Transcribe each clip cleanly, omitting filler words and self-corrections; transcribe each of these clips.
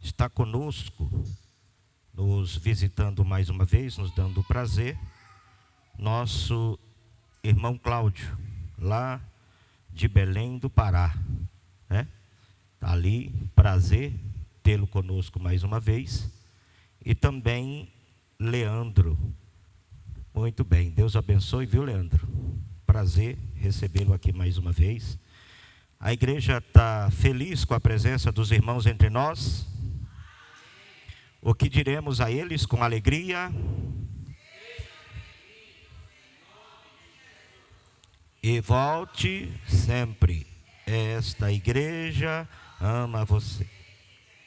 está conosco, nos visitando mais uma vez, nos dando o prazer, nosso irmão Cláudio, lá de Belém do Pará, né? Está ali, prazer tê-lo conosco mais uma vez. E também Leandro. Muito bem, Deus abençoe, viu, Leandro? Prazer recebê-lo aqui mais uma vez. A igreja está feliz com a presença dos irmãos entre nós. O que diremos a eles com alegria? E volte sempre. Esta igreja ama você.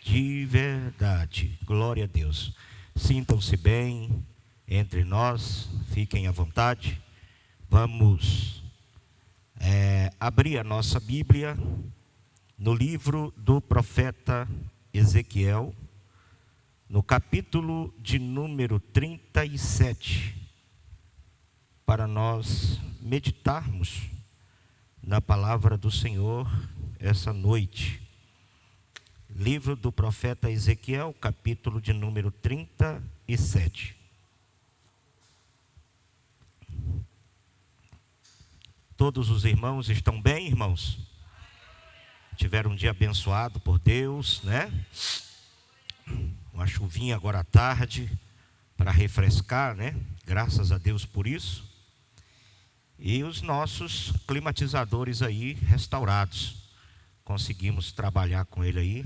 De verdade. Glória a Deus. Sintam-se bem entre nós. Fiquem à vontade. Vamos abrir a nossa Bíblia no livro do profeta Ezequiel, no capítulo de número 37, para nós meditarmos na palavra do Senhor essa noite. Livro do profeta Ezequiel, capítulo de número 37. Todos os irmãos estão bem, irmãos? Tiveram um dia abençoado por Deus, né? Uma chuvinha agora à tarde, para refrescar, né? Graças a Deus por isso. E os nossos climatizadores aí restaurados. Conseguimos trabalhar com ele aí.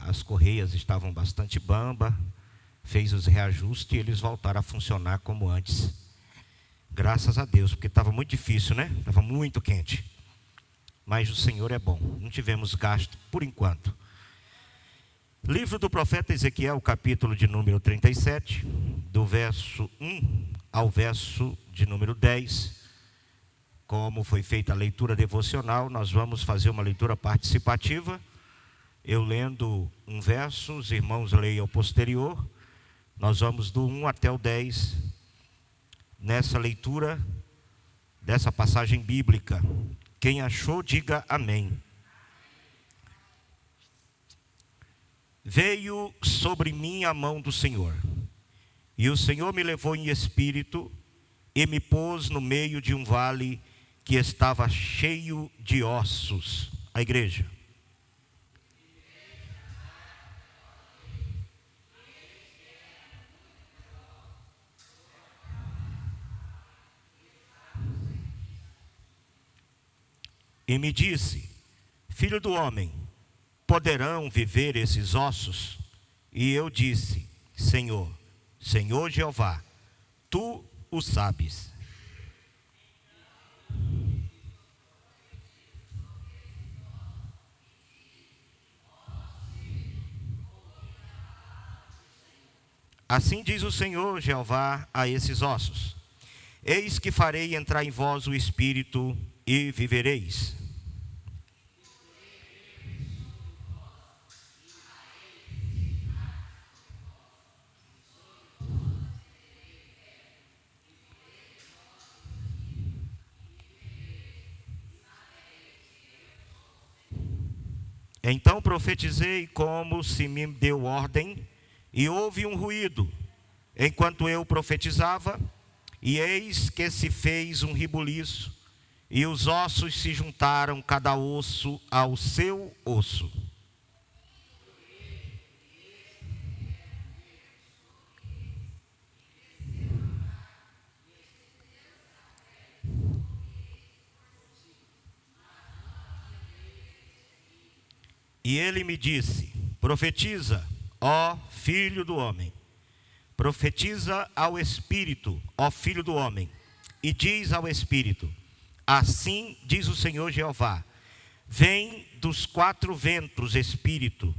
As correias estavam bastante bamba. Fez os reajustes e eles voltaram a funcionar como antes. Graças a Deus, porque estava muito difícil, né? Estava muito quente. Mas o Senhor é bom. Não tivemos gasto por enquanto. Livro do profeta Ezequiel, capítulo de número 37, do verso 1 ao verso de número 10. Como foi feita a leitura devocional, nós vamos fazer uma leitura participativa. Eu lendo um verso, os irmãos leiam o posterior. Nós vamos do 1 até o 10. Nessa leitura dessa passagem bíblica. Quem achou, diga amém. Veio sobre mim a mão do Senhor, e o Senhor me levou em espírito e me pôs no meio de um vale que estava cheio de ossos. A igreja. E me disse: filho do homem, poderão viver esses ossos? E eu disse: Senhor, Senhor Jeová, tu o sabes. Assim diz o Senhor Jeová a esses ossos: eis que farei entrar em vós o espírito e vivereis. Então profetizei como se me deu ordem, e houve um ruído, enquanto eu profetizava, e eis que se fez um rebuliço, e os ossos se juntaram, cada osso ao seu osso. E ele me disse: profetiza, ó filho do homem. Profetiza ao Espírito, ó filho do homem. E diz ao Espírito: assim diz o Senhor Jeová: vem dos quatro ventos, Espírito,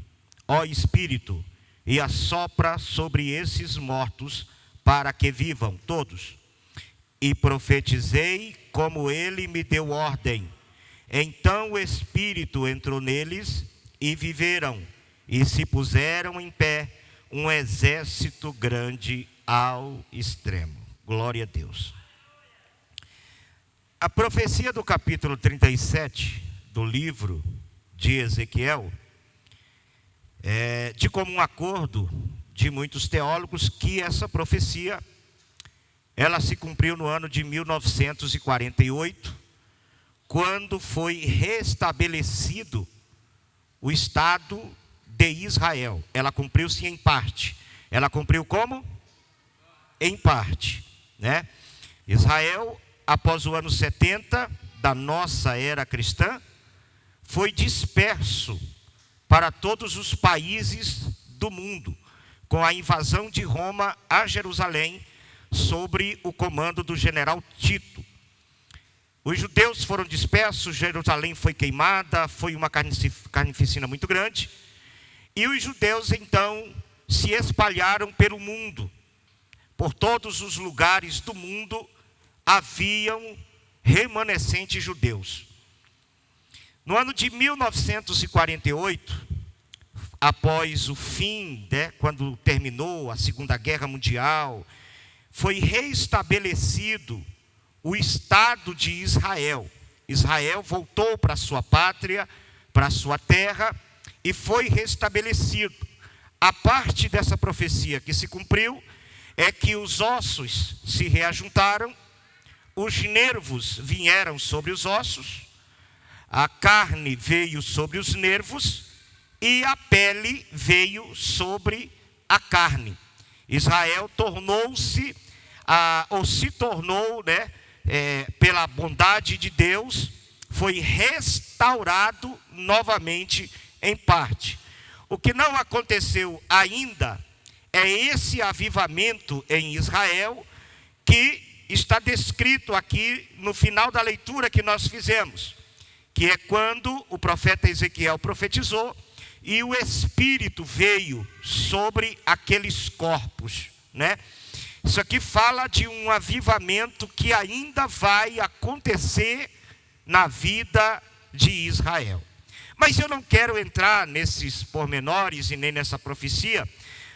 ó Espírito, e assopra sobre esses mortos, para que vivam todos. E profetizei como ele me deu ordem. Então o Espírito entrou neles, e viveram, e se puseram em pé, um exército grande ao extremo. Glória a Deus. A profecia do capítulo 37 do livro de Ezequiel de comum acordo de muitos teólogos que essa profecia ela se cumpriu no ano de 1948, quando foi restabelecido o Estado de Israel. Ela cumpriu-se em parte. Ela cumpriu como? Em parte, né? Israel, após o ano 70 da nossa era cristã, foi disperso para todos os países do mundo, com a invasão de Roma a Jerusalém, sobre o comando do general Tito. Os judeus foram dispersos, Jerusalém foi queimada, foi uma carnificina muito grande, e os judeus então se espalharam pelo mundo. Por todos os lugares do mundo haviam remanescentes judeus. No ano de 1948, após o fim, quando terminou a Segunda Guerra Mundial, foi restabelecido o Estado de Israel. Israel voltou para sua pátria, para sua terra, e foi restabelecido. A parte dessa profecia que se cumpriu é que os ossos se reajuntaram, os nervos vieram sobre os ossos, a carne veio sobre os nervos e a pele veio sobre a carne. Israel tornou-se, ou se tornou, pela bondade de Deus, foi restaurado novamente em parte. O que não aconteceu ainda é esse avivamento em Israel, que está descrito aqui no final da leitura que nós fizemos, que é quando o profeta Ezequiel profetizou e o Espírito veio sobre aqueles corpos, né? Isso aqui fala de um avivamento que ainda vai acontecer na vida de Israel. Mas eu não quero entrar nesses pormenores e nem nessa profecia,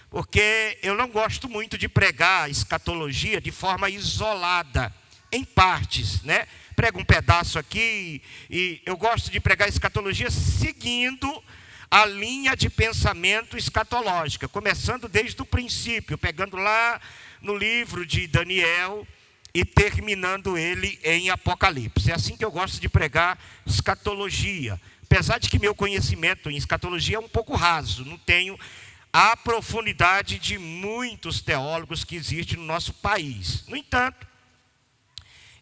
porque eu não gosto muito de pregar escatologia de forma isolada, em partes, né? Prego um pedaço aqui e eu gosto de pregar escatologia seguindo a linha de pensamento escatológica, começando desde o princípio, pegando lá no livro de Daniel e terminando ele em Apocalipse. É assim que eu gosto de pregar escatologia, apesar de que meu conhecimento em escatologia é um pouco raso, não tenho a profundidade de muitos teólogos que existem no nosso país. No entanto,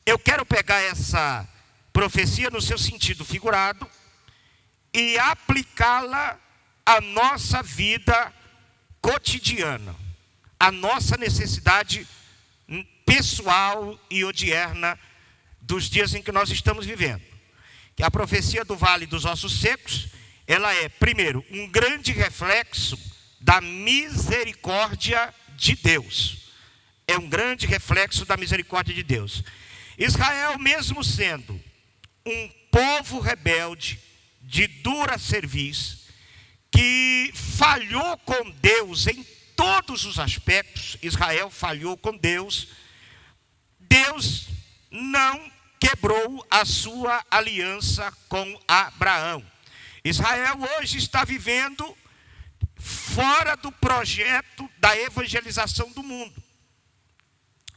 eu quero pegar essa profecia no seu sentido figurado e aplicá-la à nossa vida cotidiana, à nossa necessidade pessoal e odierna dos dias em que nós estamos vivendo. Que a profecia do Vale dos Ossos Secos, ela é, primeiro, um grande reflexo da misericórdia de Deus. É um grande reflexo da misericórdia de Deus. Israel, mesmo sendo um povo rebelde, de dura cerviz, que falhou com Deus em todos os aspectos, Israel falhou com Deus, Deus não quebrou a sua aliança com Abraão. Israel hoje está vivendo fora do projeto da evangelização do mundo,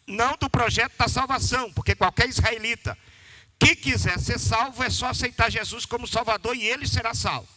não do projeto da salvação, porque qualquer israelita que quiser ser salvo é só aceitar Jesus como Salvador e ele será salvo.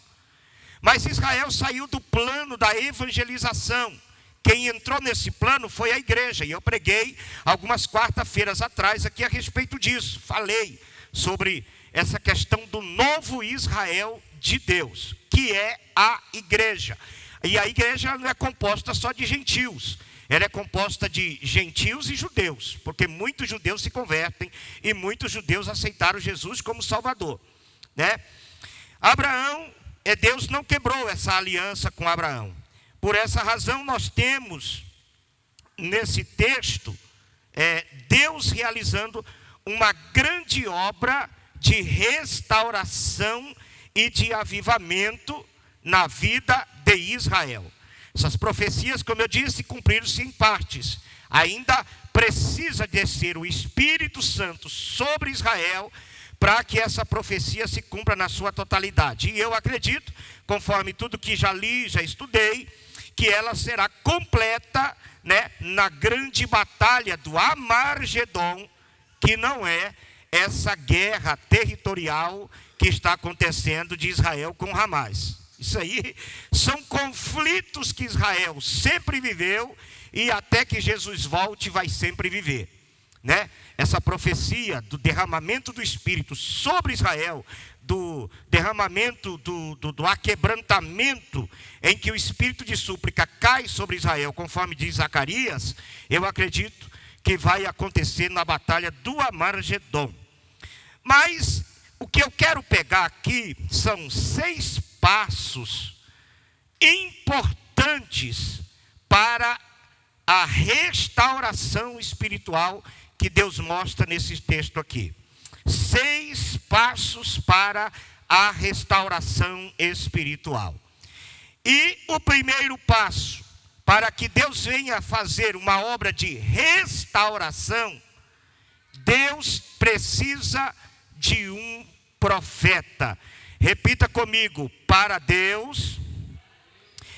Mas Israel saiu do plano da evangelização. Quem entrou nesse plano foi a igreja, e eu preguei algumas quarta-feiras atrás aqui a respeito disso. Falei sobre essa questão do novo Israel de Deus, que é a igreja. E a igreja não é composta só de gentios, ela é composta de gentios e judeus, porque muitos judeus se convertem e muitos judeus aceitaram Jesus como Salvador, né? Deus não quebrou essa aliança com Abraão. Por essa razão nós temos nesse texto Deus realizando uma grande obra de restauração e de avivamento na vida de Israel. Essas profecias, como eu disse, cumpriram-se em partes. Ainda precisa descer o Espírito Santo sobre Israel para que essa profecia se cumpra na sua totalidade. E eu acredito, conforme tudo que já li, já estudei, que ela será completa, né, na grande batalha do Amargedon, que não é essa guerra territorial que está acontecendo de Israel com Hamas. Isso aí são conflitos que Israel sempre viveu e até que Jesus volte vai sempre viver, né? Essa profecia do derramamento do Espírito sobre Israel, do derramamento, do aquebrantamento em que o Espírito de súplica cai sobre Israel, conforme diz Zacarias, eu acredito que vai acontecer na batalha do Amargedon. Mas o que eu quero pegar aqui são 6 passos importantes para a restauração espiritual que Deus mostra nesse texto aqui. 6 passos para a restauração espiritual. E o primeiro passo, para que Deus venha fazer uma obra de restauração, Deus precisa de um profeta. Repita comigo: para Deus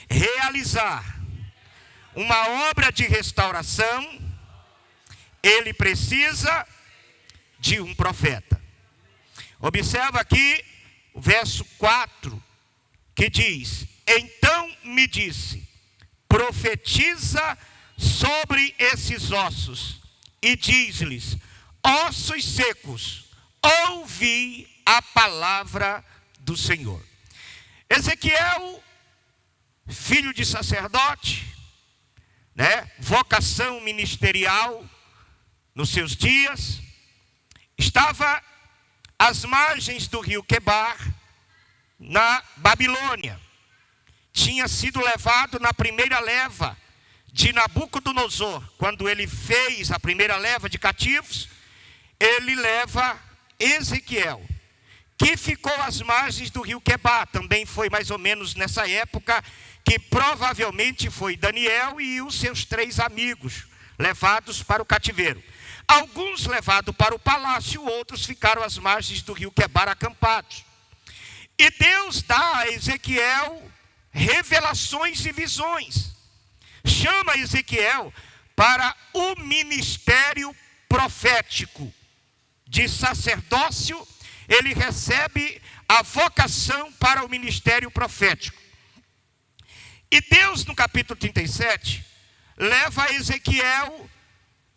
realizar uma obra de restauração, Ele precisa de um profeta. Observa aqui o verso 4, que diz: então me disse, profetiza sobre esses ossos, e diz-lhes: ossos secos, ouvi a palavra do Senhor. Ezequiel, filho de sacerdote, né, vocação ministerial nos seus dias, estava às margens do rio Quebar, na Babilônia. Tinha sido levado na primeira leva de Nabucodonosor. Quando ele fez a primeira leva de cativos, ele leva Ezequiel, que ficou às margens do rio Quebar. Também foi mais ou menos nessa época que provavelmente foi Daniel e os seus 3 amigos levados para o cativeiro. Alguns levados para o palácio, outros ficaram às margens do rio Quebar acampados. E Deus dá a Ezequiel revelações e visões. Chama Ezequiel para o ministério profético. De sacerdócio, ele recebe a vocação para o ministério profético. E Deus, no capítulo 37, leva Ezequiel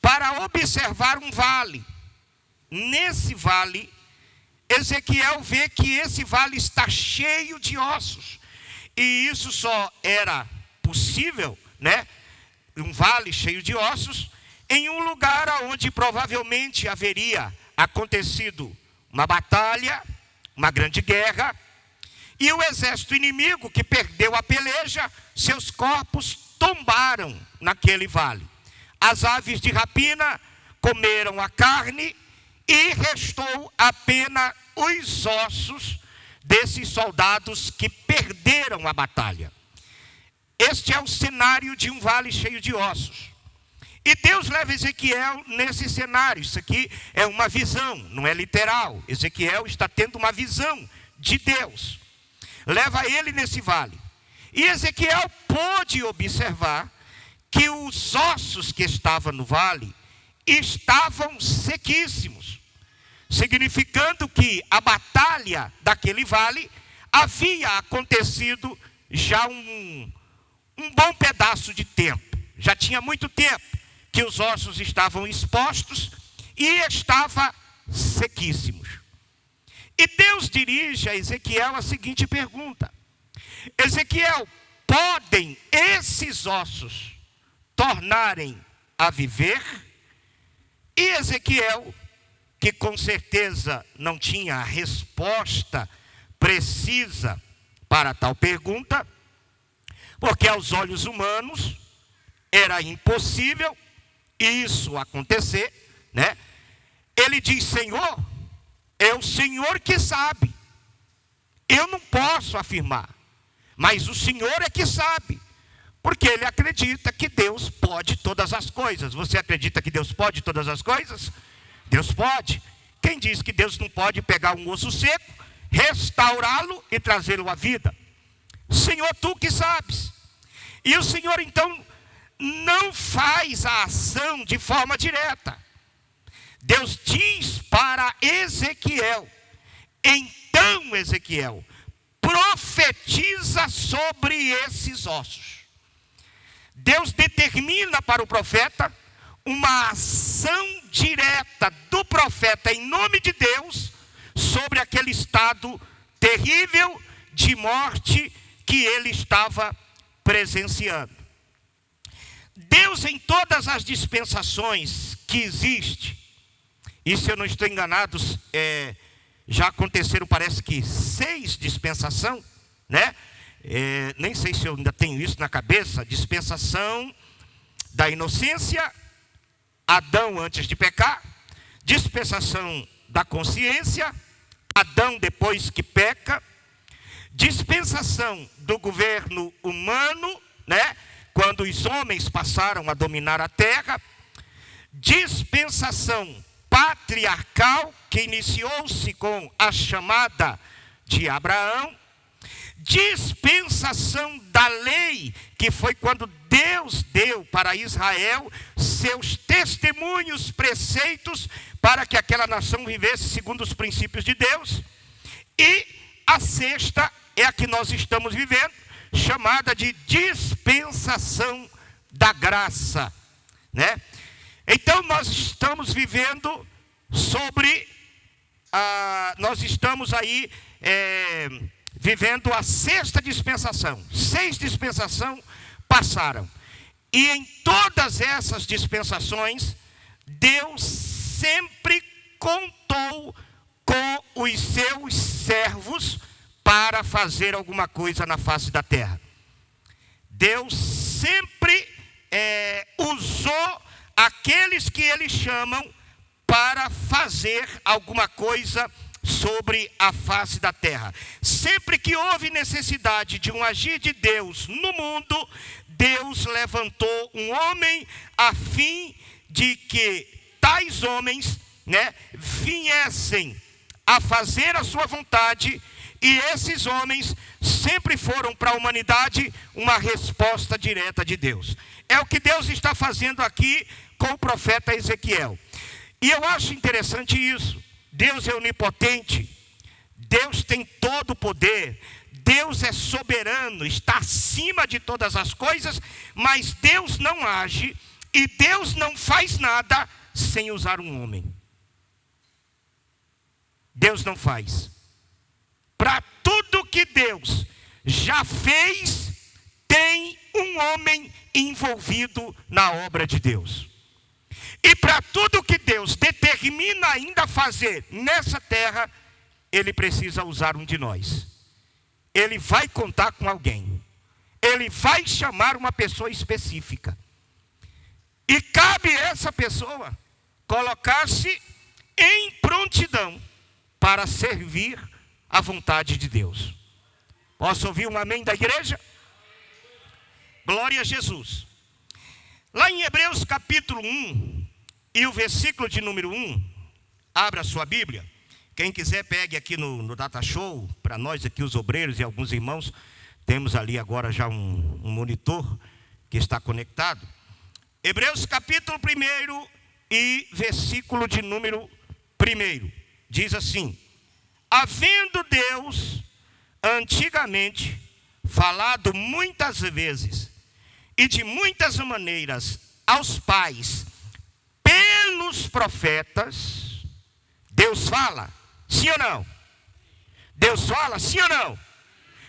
para observar um vale. Nesse vale, Ezequiel vê que esse vale está cheio de ossos. E isso só era possível, né? Um vale cheio de ossos, em um lugar onde provavelmente haveria acontecido uma batalha, uma grande guerra, e o exército inimigo que perdeu a peleja, seus corpos tombaram naquele vale. As aves de rapina comeram a carne e restou apenas os ossos desses soldados que perderam a batalha. Este é o cenário de um vale cheio de ossos. E Deus leva Ezequiel nesse cenário. Isso aqui é uma visão, não é literal. Ezequiel está tendo uma visão de Deus. Leva ele nesse vale. E Ezequiel pôde observar que os ossos que estavam no vale estavam sequíssimos, significando que a batalha daquele vale havia acontecido já um bom pedaço de tempo. Já tinha muito tempo que os ossos estavam expostos e estavam sequíssimos. E Deus dirige a Ezequiel a seguinte pergunta: Ezequiel, podem esses ossos tornarem a viver? E Ezequiel, que com certeza não tinha a resposta precisa para tal pergunta, porque aos olhos humanos era impossível isso acontecer, né? Ele diz: Senhor, é o Senhor que sabe. Eu não posso afirmar, mas o Senhor é que sabe, porque ele acredita que Deus pode todas as coisas. Você acredita que Deus pode todas as coisas? Deus pode. quem diz que Deus não pode pegar um osso seco, restaurá-lo e trazê-lo à vida? Senhor, tu que sabes. E o Senhor então não faz a ação de forma direta. Deus diz para Ezequiel: então Ezequiel, profetiza sobre esses ossos. Deus determina para o profeta uma ação direta do profeta em nome de Deus sobre aquele estado terrível de morte que ele estava presenciando. Deus, em todas as dispensações que existe, e se eu não estou enganado, já aconteceram, parece que 6 dispensações, né? Nem sei se eu ainda tenho isso na cabeça. Dispensação da inocência, Adão antes de pecar. Dispensação da consciência, Adão depois que peca. Dispensação do governo humano, né? Quando os homens passaram a dominar a terra. Dispensação patriarcal, que iniciou-se com a chamada de Abraão. Dispensação da lei, que foi quando Deus deu para Israel seus testemunhos, preceitos, para que aquela nação vivesse segundo os princípios de Deus. E a sexta é a que nós estamos vivendo, chamada de dispensação da graça, né? Então nós estamos vivendo nós estamos aí vivendo a sexta dispensação. 6 dispensações passaram. E em todas essas dispensações, Deus sempre contou com os seus servos para fazer alguma coisa na face da terra. Deus sempre usou aqueles que eles chamam para fazer alguma coisa sobre a face da terra. Sempre que houve necessidade de um agir de Deus no mundo, Deus levantou um homem a fim de que tais homens, né, viessem a fazer a sua vontade. E esses homens sempre foram para a humanidade uma resposta direta de Deus. É o que Deus está fazendo aqui com o profeta Ezequiel. E eu acho interessante isso. Deus é onipotente, Deus tem todo o poder, Deus é soberano, está acima de todas as coisas, mas Deus não age e Deus não faz nada sem usar um homem. Deus não faz. Para tudo que Deus já fez, tem um homem envolvido na obra de Deus. E para tudo que Deus determina ainda fazer nessa terra, Ele precisa usar um de nós. Ele vai contar com alguém. Ele vai chamar uma pessoa específica. E cabe a essa pessoa colocar-se em prontidão para servir a vontade de Deus. Posso ouvir um amém da igreja? Glória a Jesus. Lá em Hebreus capítulo 1, e o versículo de número 1, abra a sua Bíblia. Quem quiser pegue aqui no Data Show, para nós aqui os obreiros e alguns irmãos, temos ali agora já um monitor que está conectado. Hebreus capítulo 1 e versículo de número 1, diz assim: havendo Deus antigamente falado muitas vezes e de muitas maneiras aos pais pelos profetas. Deus fala, sim ou não? Deus fala, sim ou não?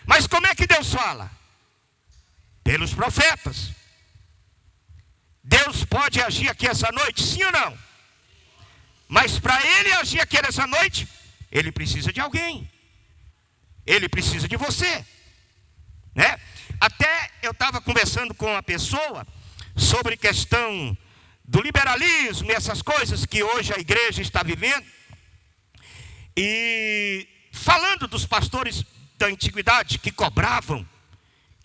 Mas como é que Deus fala? Pelos profetas. Deus pode agir aqui essa noite, sim ou não? Mas para Ele agir aqui essa noite, Ele precisa de alguém. Ele precisa de você, né? Até eu estava conversando com uma pessoa sobre questão do liberalismo e essas coisas que hoje a igreja está vivendo. E falando dos pastores da antiguidade que cobravam,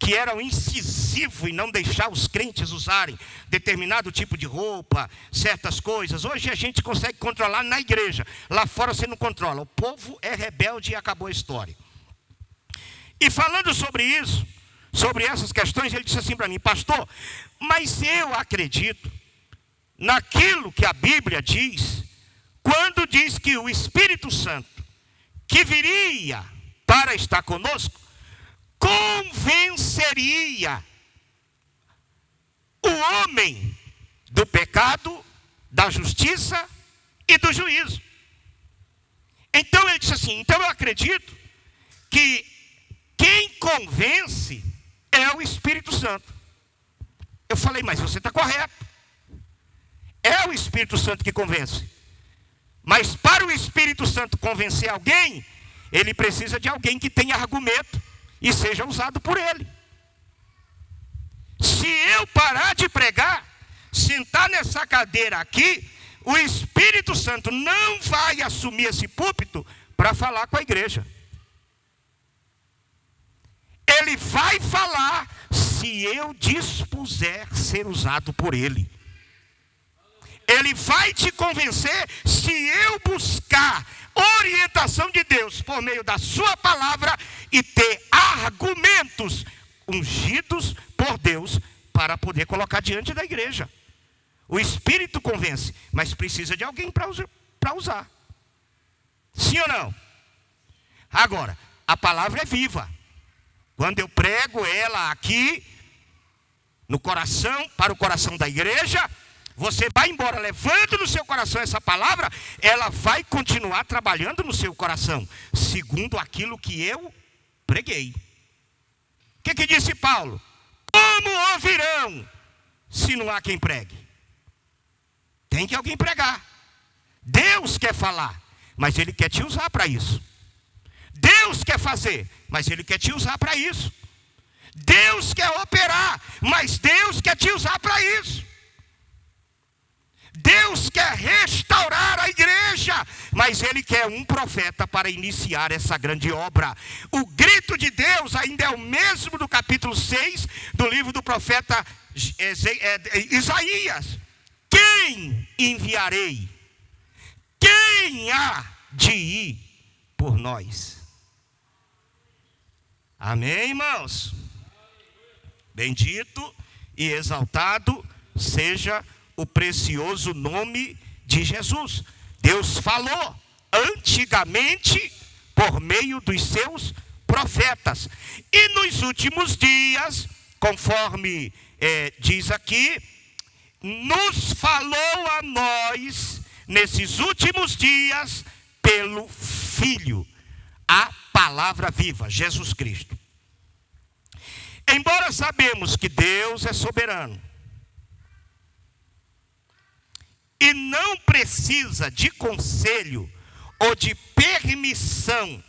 que eram incisivos em não deixar os crentes usarem determinado tipo de roupa, certas coisas. Hoje a gente consegue controlar na igreja, lá fora você não controla. O povo é rebelde e acabou a história. E falando sobre isso, sobre essas questões, ele disse assim para mim: pastor, mas eu acredito naquilo que a Bíblia diz, quando diz que o Espírito Santo, que viria para estar conosco, convenceria o homem do pecado, da justiça e do juízo. Então ele disse assim: então eu acredito que quem convence é o Espírito Santo. Eu falei: mas você está correto. É o Espírito Santo que convence. Mas para o Espírito Santo convencer alguém, ele precisa de alguém que tenha argumento e seja usado por ele. Se eu parar de pregar, sentar nessa cadeira aqui, o Espírito Santo não vai assumir esse púlpito para falar com a igreja. Ele vai falar se eu dispuser ser usado por ele. Ele vai te convencer se eu buscar orientação de Deus por meio da sua palavra e ter argumentos ungidos por Deus para poder colocar diante da igreja. O Espírito convence, mas precisa de alguém para usar. Sim ou não? Agora, a palavra é viva. Quando eu prego ela aqui no coração, para o coração da igreja, você vai embora levando no seu coração essa palavra, ela vai continuar trabalhando no seu coração, segundo aquilo que eu preguei. O que disse Paulo? Como ouvirão se não há quem pregue? Tem que alguém pregar. Deus quer falar, mas Ele quer te usar para isso. Deus quer fazer, mas Ele quer te usar para isso. Deus quer operar, mas Deus quer te usar para isso. Deus quer restaurar a igreja, mas Ele quer um profeta para iniciar essa grande obra. O grito de Deus ainda é o mesmo do capítulo 6 do livro do profeta Isaías: quem enviarei? Quem há de ir por nós? Amém, irmãos? Bendito e exaltado seja o precioso nome de Jesus. Deus falou antigamente por meio dos seus profetas. E nos últimos dias, conforme diz aqui, nos falou a nós, nesses últimos dias, pelo Filho, a palavra viva, Jesus Cristo. Embora sabemos que Deus é soberano e não precisa de conselho ou de permissão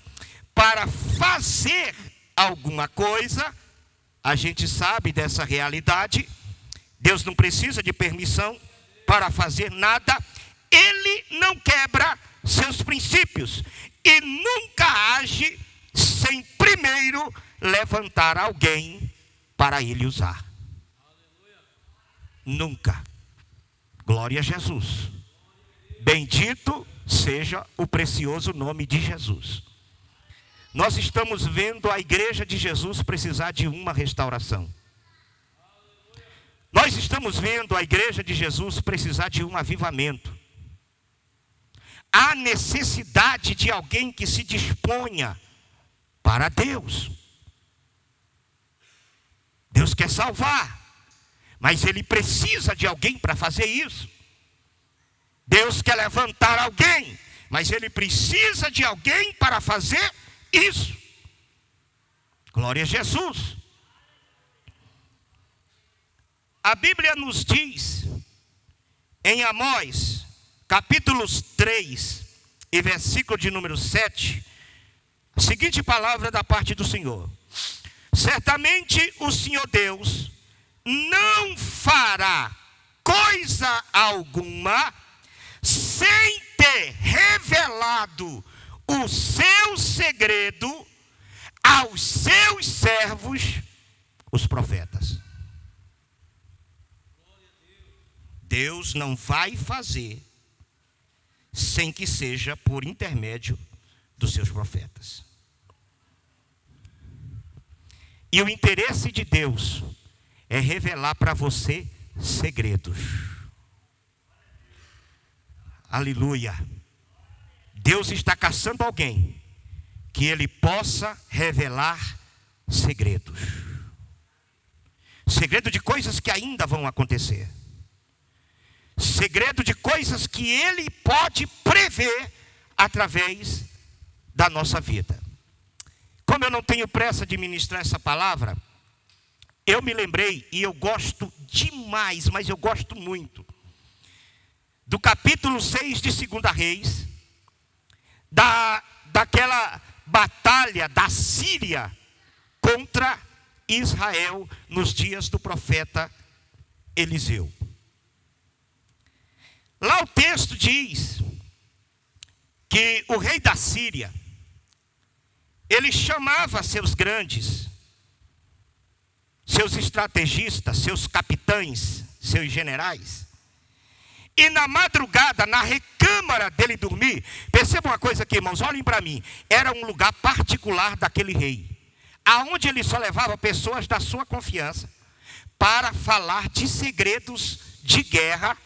para fazer alguma coisa, a gente sabe dessa realidade. Deus não precisa de permissão para fazer nada. Ele não quebra seus princípios e nunca age sem primeiro levantar alguém para Ele usar. Nunca. Glória a Jesus. Bendito seja o precioso nome de Jesus. Nós estamos vendo a igreja de Jesus precisar de uma restauração. Nós estamos vendo a igreja de Jesus precisar de um avivamento. Há necessidade de alguém que se disponha para Deus. Deus quer salvar, mas Ele precisa de alguém para fazer isso. Deus quer levantar alguém, mas Ele precisa de alguém para fazer isso. Glória a Jesus. A Bíblia nos diz em Amós, capítulos 3 e versículo de número 7, a seguinte palavra da parte do Senhor: certamente o Senhor Deus não fará coisa alguma sem ter revelado o seu segredo aos seus servos, os profetas. Deus não vai fazer sem que seja por intermédio dos seus profetas. E o interesse de Deus é revelar para você segredos. Aleluia. Deus está caçando alguém que Ele possa revelar segredos. Segredo de coisas que ainda vão acontecer. Segredo de coisas que Ele pode prever através da nossa vida. Como eu não tenho pressa de ministrar essa palavra, eu me lembrei, e eu gosto demais, mas eu gosto muito, do capítulo 6 de 2 Reis, daquela batalha da Síria contra Israel nos dias do profeta Eliseu. Lá o texto diz que o rei da Síria, ele chamava seus grandes, seus estrategistas, seus capitães, seus generais, e na madrugada, na recâmara dele dormir, percebam uma coisa aqui, irmãos, olhem para mim, era um lugar particular daquele rei, aonde ele só levava pessoas da sua confiança, para falar de segredos de guerra,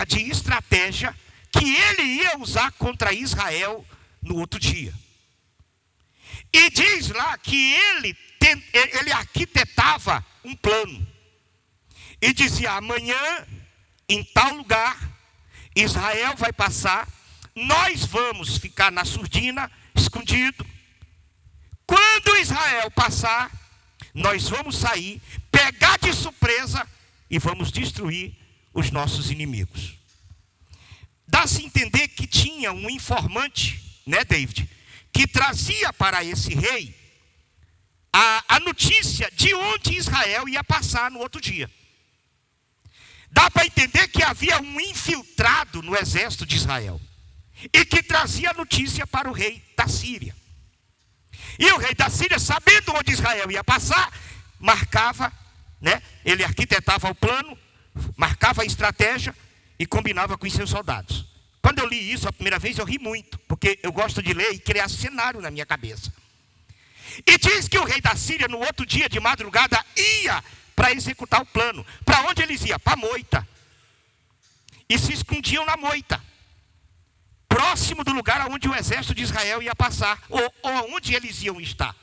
de estratégia, que ele ia usar contra Israel no outro dia. E diz lá que ele arquitetava um plano. E dizia: amanhã, em tal lugar, Israel vai passar, nós vamos ficar na surdina, escondido. Quando Israel passar, nós vamos sair, pegar de surpresa e vamos destruir os nossos inimigos. Dá-se a entender que tinha um informante, né, David, que trazia para esse rei a notícia de onde Israel ia passar no outro dia. Dá para entender que havia um infiltrado no exército de Israel e que trazia notícia para o rei da Síria. E o rei da Síria, sabendo onde Israel ia passar, marcava, né? Ele arquitetava o plano, marcava a estratégia e combinava com os seus soldados. Quando eu li isso a primeira vez, eu ri muito, porque eu gosto de ler e criar cenário na minha cabeça. E diz que o rei da Síria, no outro dia de madrugada, ia para executar o plano. Para onde eles iam? Para a moita. E se escondiam na moita, próximo do lugar onde o exército de Israel ia passar, ou onde eles iam estar.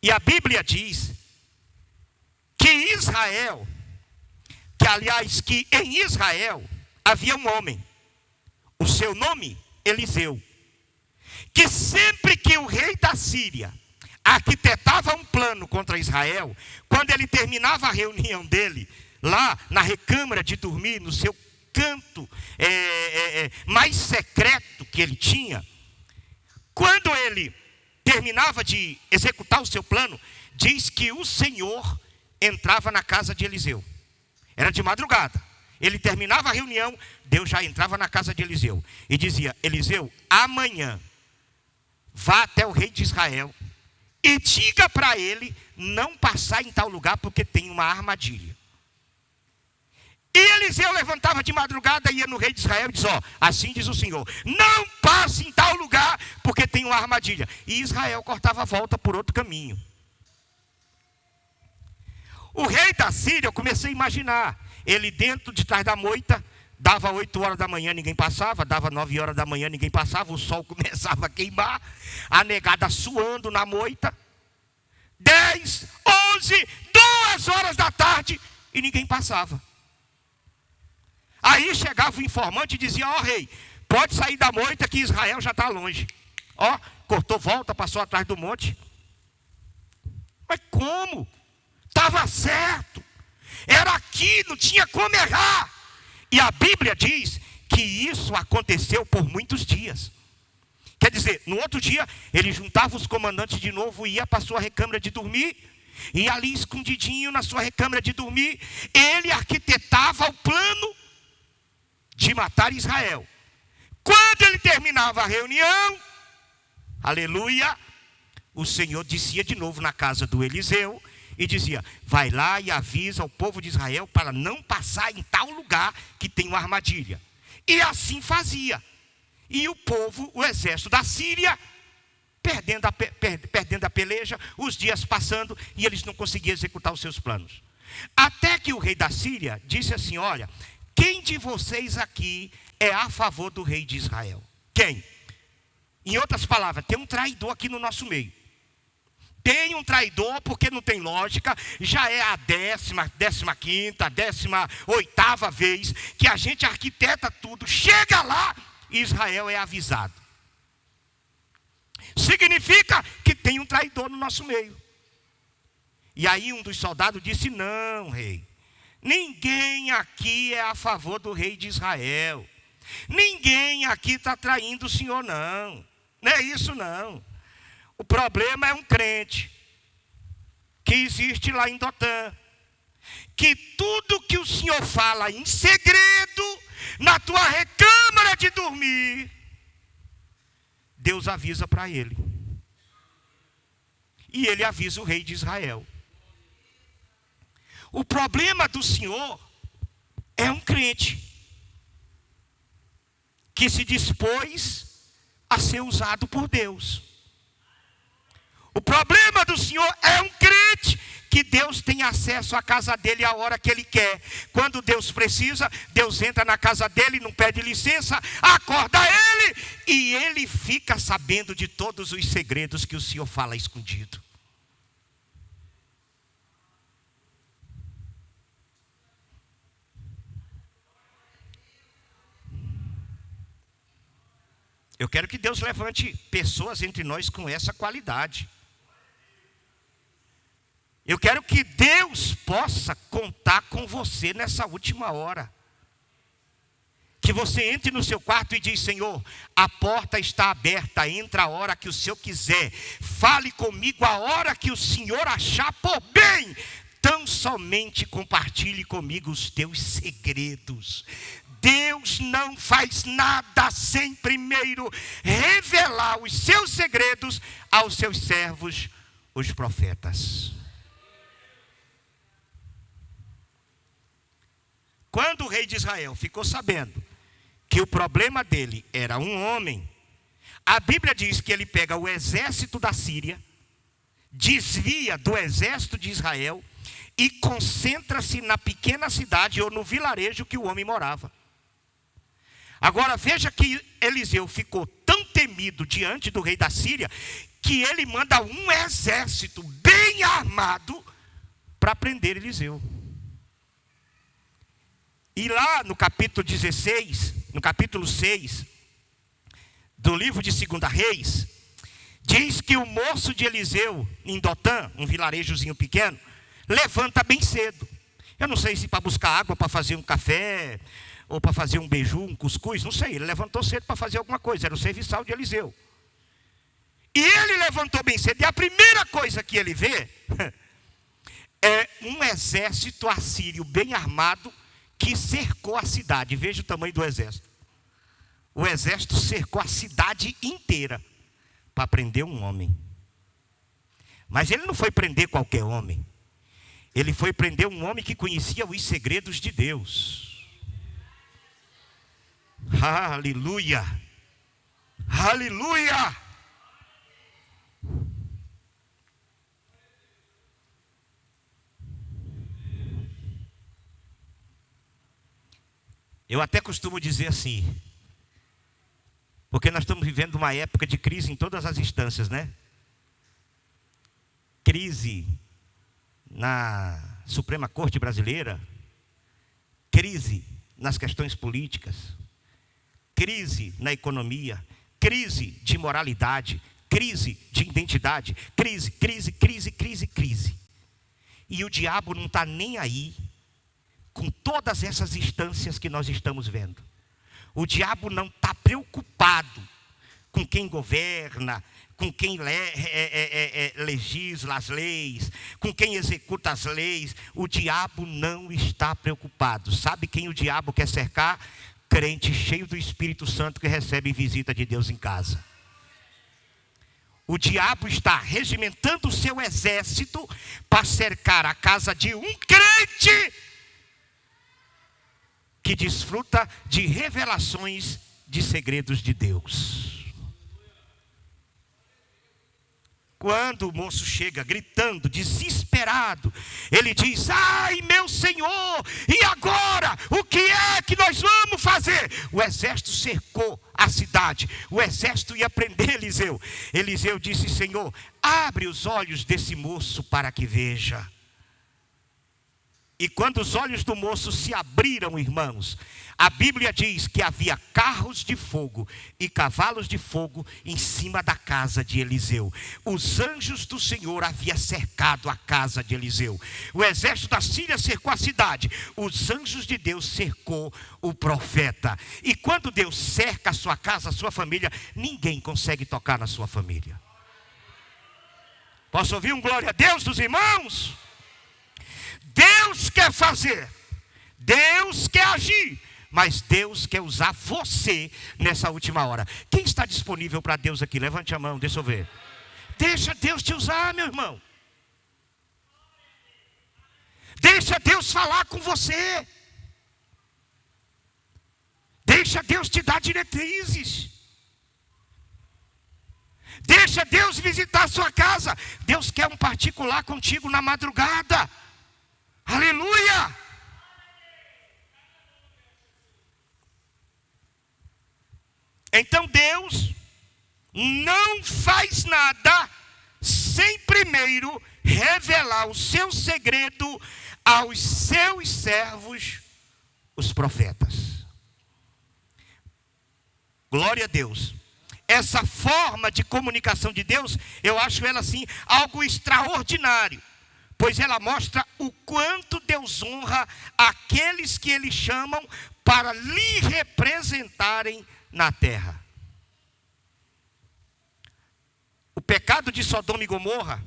E a Bíblia diz que em Israel havia um homem, o seu nome Eliseu, que sempre que o rei da Síria arquitetava um plano contra Israel, quando ele terminava a reunião dele, lá na recâmara de dormir, no seu canto mais secreto que ele tinha, quando ele terminava de executar o seu plano, diz que o Senhor entrava na casa de Eliseu. Era de madrugada. Ele terminava a reunião, Deus já entrava na casa de Eliseu e dizia: Eliseu, amanhã vá até o rei de Israel e diga para ele não passar em tal lugar porque tem uma armadilha. E Eliseu levantava de madrugada, ia no rei de Israel e dizia: ó, assim diz o Senhor, não passe em tal lugar porque tem uma armadilha. E Israel cortava a volta por outro caminho. O rei da Síria, eu comecei a imaginar, ele dentro de trás da moita, dava 8 horas da manhã, ninguém passava, dava 9 horas da manhã, ninguém passava, o sol começava a queimar, a negada suando na moita, 10, 11, 2 horas da tarde, e ninguém passava. Aí chegava o informante e dizia: ó rei, pode sair da moita que Israel já está longe. Ó, cortou volta, passou atrás do monte. Mas como? Estava certo. Era aqui, não tinha como errar. E a Bíblia diz que isso aconteceu por muitos dias. Quer dizer, no outro dia, ele juntava os comandantes de novo e ia para a sua recâmara de dormir. E ali escondidinho na sua recâmara de dormir, ele arquitetava o plano de matar Israel. Quando ele terminava a reunião, aleluia, o Senhor descia de novo na casa do Eliseu e dizia: vai lá e avisa o povo de Israel para não passar em tal lugar que tem uma armadilha. E assim fazia. E o povo, o exército da Síria, perdendo a peleja, os dias passando, e eles não conseguiam executar os seus planos. Até que o rei da Síria disse assim: olha, quem de vocês aqui é a favor do rei de Israel? Quem? Em outras palavras, tem um traidor aqui no nosso meio. Tem um traidor, porque não tem lógica. Já é a 15ª, 18ª vez que a gente arquiteta tudo. Chega lá, Israel é avisado. Significa que tem um traidor no nosso meio. E aí um dos soldados disse: não, rei, ninguém aqui é a favor do rei de Israel. Ninguém aqui está traindo o senhor, não. Não é isso, não. O problema é um crente que existe lá em Dotã, que tudo que o senhor fala em segredo, na tua recâmara de dormir, Deus avisa para ele. E ele avisa o rei de Israel. O problema do senhor é um crente que se dispôs a ser usado por Deus. O problema do senhor é um crente que Deus tem acesso à casa dele a hora que ele quer. Quando Deus precisa, Deus entra na casa dele, não pede licença, acorda ele, e ele fica sabendo de todos os segredos que o senhor fala escondido. Eu quero que Deus levante pessoas entre nós com essa qualidade. Eu quero que Deus possa contar com você nessa última hora. Que você entre no seu quarto e diz: Senhor, a porta está aberta, entra a hora que o Senhor quiser. Fale comigo a hora que o Senhor achar por bem. Tão somente compartilhe comigo os teus segredos. Deus não faz nada sem primeiro revelar os seus segredos aos seus servos, os profetas. Quando o rei de Israel ficou sabendo que o problema dele era um homem, a Bíblia diz que ele pega o exército da Síria, desvia do exército de Israel e concentra-se na pequena cidade ou no vilarejo que o homem morava. Agora veja que Eliseu ficou tão temido diante do rei da Síria, que ele manda um exército bem armado para prender Eliseu. E lá no capítulo 16, no capítulo 6, do livro de 2 Reis, diz que o moço de Eliseu, em Dotã, um vilarejozinho pequeno, levanta bem cedo. Eu não sei se para buscar água, para fazer um café, ou para fazer um beiju, um cuscuz, não sei. Ele levantou cedo para fazer alguma coisa, era o serviçal de Eliseu. E ele levantou bem cedo, e a primeira coisa que ele vê é um exército assírio bem armado, que cercou a cidade. Veja o tamanho do exército. O exército cercou a cidade inteira para prender um homem. Mas ele não foi prender qualquer homem. Ele foi prender um homem que conhecia os segredos de Deus. Aleluia! Aleluia! Eu até costumo dizer assim, porque nós estamos vivendo uma época de crise em todas as instâncias, né? Crise na Suprema Corte Brasileira, crise nas questões políticas, crise na economia, crise de moralidade, crise de identidade, crise. E o diabo não está nem aí com todas essas instâncias que nós estamos vendo. O diabo não está preocupado com quem governa, com quem legisla as leis, com quem executa as leis. O diabo não está preocupado. Sabe quem o diabo quer cercar? Crente cheio do Espírito Santo que recebe visita de Deus em casa. o diabo está regimentando o seu exército para cercar a casa de um crente que desfruta de revelações de segredos de Deus. Quando o moço chega gritando, desesperado, ele diz: ai meu Senhor, e agora? O que é que nós vamos fazer? O exército cercou a cidade, o exército ia prender Eliseu. Eliseu disse: Senhor, abre os olhos desse moço para que veja. E quando os olhos do moço se abriram, irmãos, a Bíblia diz que havia carros de fogo e cavalos de fogo em cima da casa de Eliseu. Os anjos do Senhor haviam cercado a casa de Eliseu. O exército da Síria cercou a cidade. Os anjos de Deus cercou o profeta. E quando Deus cerca a sua casa, a sua família, ninguém consegue tocar na sua família. Posso ouvir um glória a Deus dos irmãos? Deus quer fazer, Deus quer agir, mas Deus quer usar você nessa última hora. Quem está disponível para Deus aqui? Levante a mão, deixa eu ver. Deixa Deus te usar, meu irmão. Deixa Deus falar com você. Deixa Deus te dar diretrizes. Deixa Deus visitar a sua casa. Deus quer um particular contigo na madrugada. Aleluia! Então Deus não faz nada sem primeiro revelar o seu segredo aos seus servos, os profetas. Glória a Deus. Essa forma de comunicação de Deus, eu acho ela assim algo extraordinário. Pois ela mostra o quanto Deus honra aqueles que Ele chamam para lhe representarem na terra. O pecado de Sodoma e Gomorra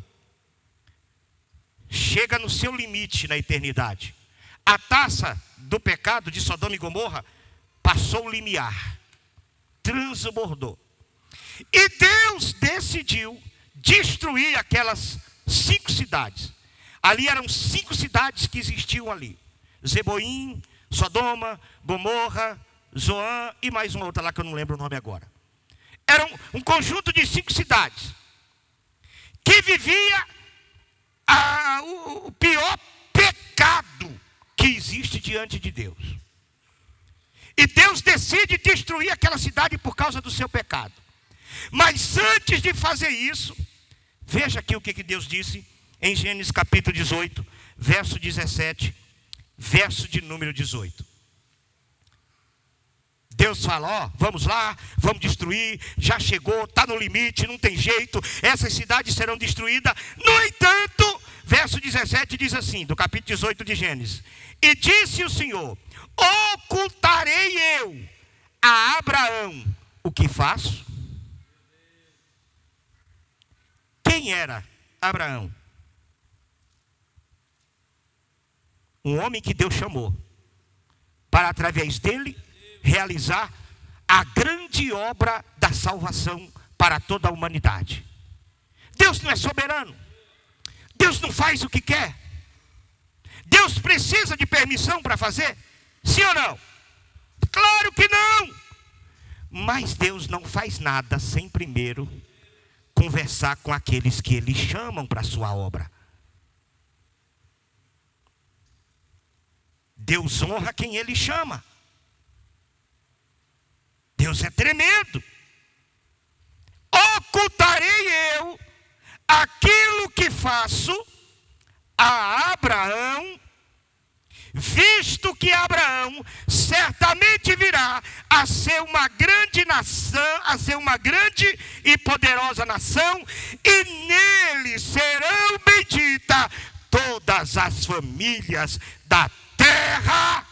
chega no seu limite na eternidade. A taça do pecado de Sodoma e Gomorra passou o limiar, transbordou. E Deus decidiu destruir aquelas 5 cidades. Ali eram 5 cidades que existiam ali: Zeboim, Sodoma, Gomorra, Zoan e mais uma outra lá que eu não lembro o nome agora. Era um conjunto de 5 cidades que vivia o pior pecado que existe diante de Deus. E Deus decide destruir aquela cidade por causa do seu pecado. Mas antes de fazer isso, veja aqui o que Deus disse em Gênesis capítulo 18, verso 17, verso de número 18. Deus fala: ó, vamos lá, vamos destruir, já chegou, está no limite, não tem jeito, essas cidades serão destruídas. No entanto, verso 17 diz assim, do capítulo 18 de Gênesis: e disse o Senhor: ocultarei eu a Abraão o que faço? Quem era Abraão? Um homem que Deus chamou para, através dele, realizar a grande obra da salvação para toda a humanidade. Deus não é soberano. Deus não faz o que quer. Deus precisa de permissão para fazer? Sim ou não? Claro que não. Mas Deus não faz nada sem primeiro conversar com aqueles que Ele chamam para a sua obra. Deus honra quem Ele chama. Deus é tremendo. Ocultarei eu aquilo que faço a Abraão, visto que Abraão certamente virá a ser uma grande nação, a ser uma grande e poderosa nação, e nele serão benditas todas as famílias da terra.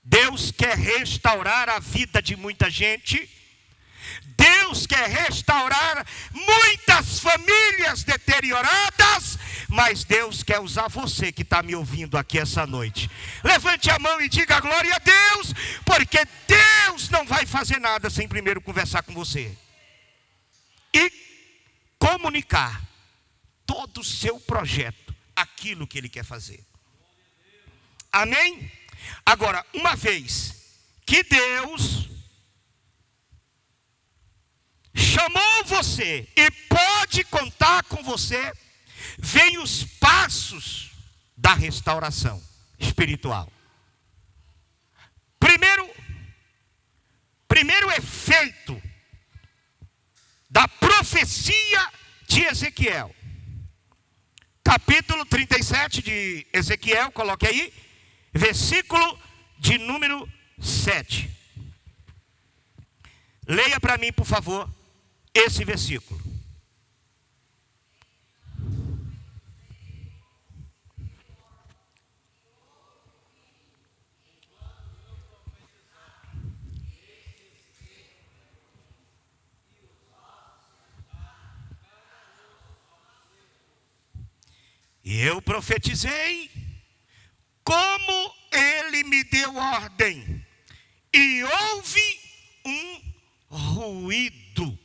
Deus quer restaurar a vida de muita gente. Deus quer restaurar muitas famílias deterioradas, mas Deus quer usar você que está me ouvindo aqui essa noite. Levante a mão e diga glória a Deus, porque Deus não vai fazer nada sem primeiro conversar com você e comunicar todo o seu projeto, aquilo que Ele quer fazer. Amém? Agora, uma vez que Deus chamou você e pode contar com você, vem os passos da restauração espiritual. Primeiro efeito da profecia de Ezequiel. Capítulo 37 de Ezequiel, coloque aí, versículo de número 7. Leia para mim, por favor, esse versículo. E eu profetizei como Ele me deu ordem, e houve um ruído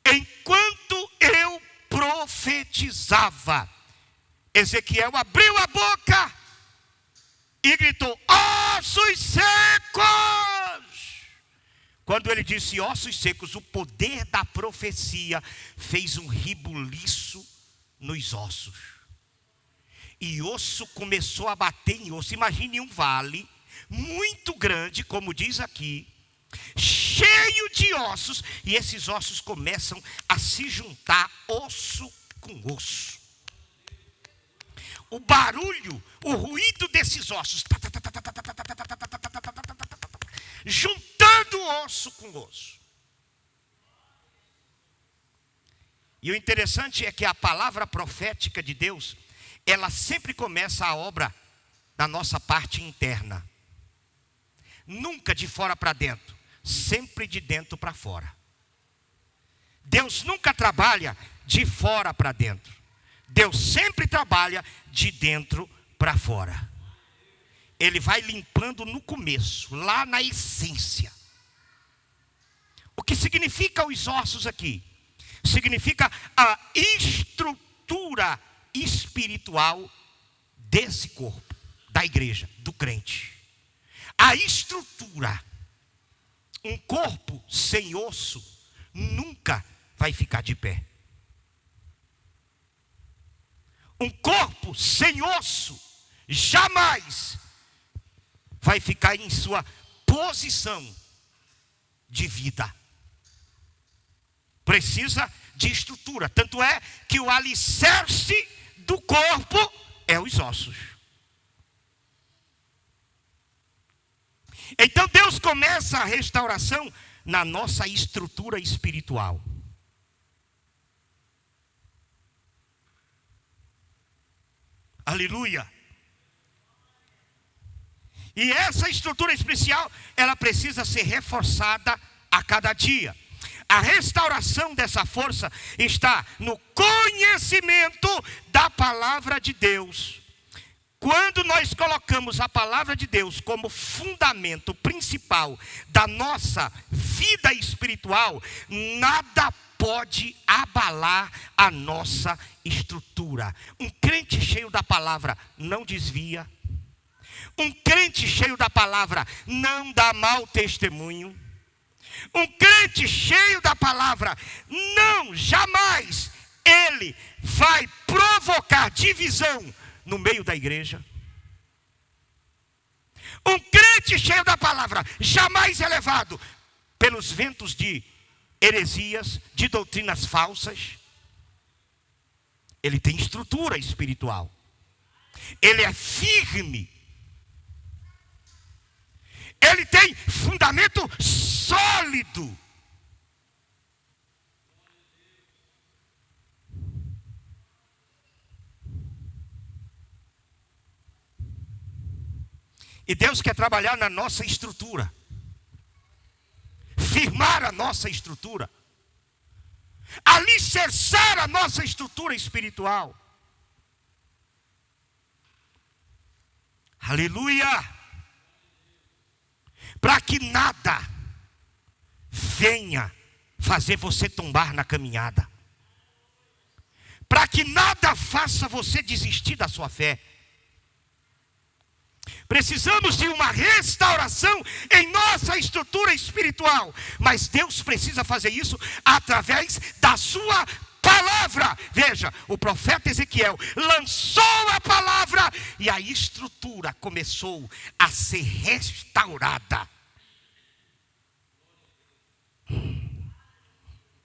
enquanto eu profetizava. Ezequiel abriu a boca e gritou: ossos secos! Quando ele disse ossos secos, o poder da profecia fez um ribuliço nos ossos. E osso começou a bater em osso. Imagine um vale muito grande, como diz aqui, cheio de ossos, e esses ossos começam a se juntar, osso com osso. O barulho, o ruído desses ossos, juntando osso com osso. E o interessante é que a palavra profética de Deus, ela sempre começa a obra da nossa parte interna. Nunca de fora para dentro, sempre de dentro para fora. Deus nunca trabalha de fora para dentro. Deus sempre trabalha de dentro para fora. Ele vai limpando no começo, lá na essência. O que significa os ossos aqui? Significa a estrutura espiritual desse corpo, da igreja, do crente. A estrutura. Um corpo sem osso nunca vai ficar de pé. Um corpo sem osso jamais vai ficar em sua posição de vida. Precisa de estrutura. Tanto é que o alicerce do corpo é os ossos. Então Deus começa a restauração na nossa estrutura espiritual. Aleluia. E essa estrutura especial, ela precisa ser reforçada a cada dia. A restauração dessa força está no conhecimento da palavra de Deus. Quando nós colocamos a palavra de Deus como fundamento principal da nossa vida espiritual, nada pode abalar a nossa estrutura. Um crente cheio da palavra não desvia. Um crente cheio da palavra não dá mau testemunho. Um crente cheio da palavra, não, jamais, ele vai provocar divisão no meio da igreja. Um crente cheio da palavra, jamais é levado pelos ventos de heresias, de doutrinas falsas. Ele tem estrutura espiritual. Ele é firme. Ele tem fundamento sólido. E Deus quer trabalhar na nossa estrutura. Firmar a nossa estrutura. alicerçar a nossa estrutura espiritual. Aleluia! Para que nada venha fazer você tombar na caminhada. Para que nada faça você desistir da sua fé. Precisamos de uma restauração em nossa estrutura espiritual. Mas Deus precisa fazer isso através da sua palavra. Veja, o profeta Ezequiel lançou a palavra e a estrutura começou a ser restaurada.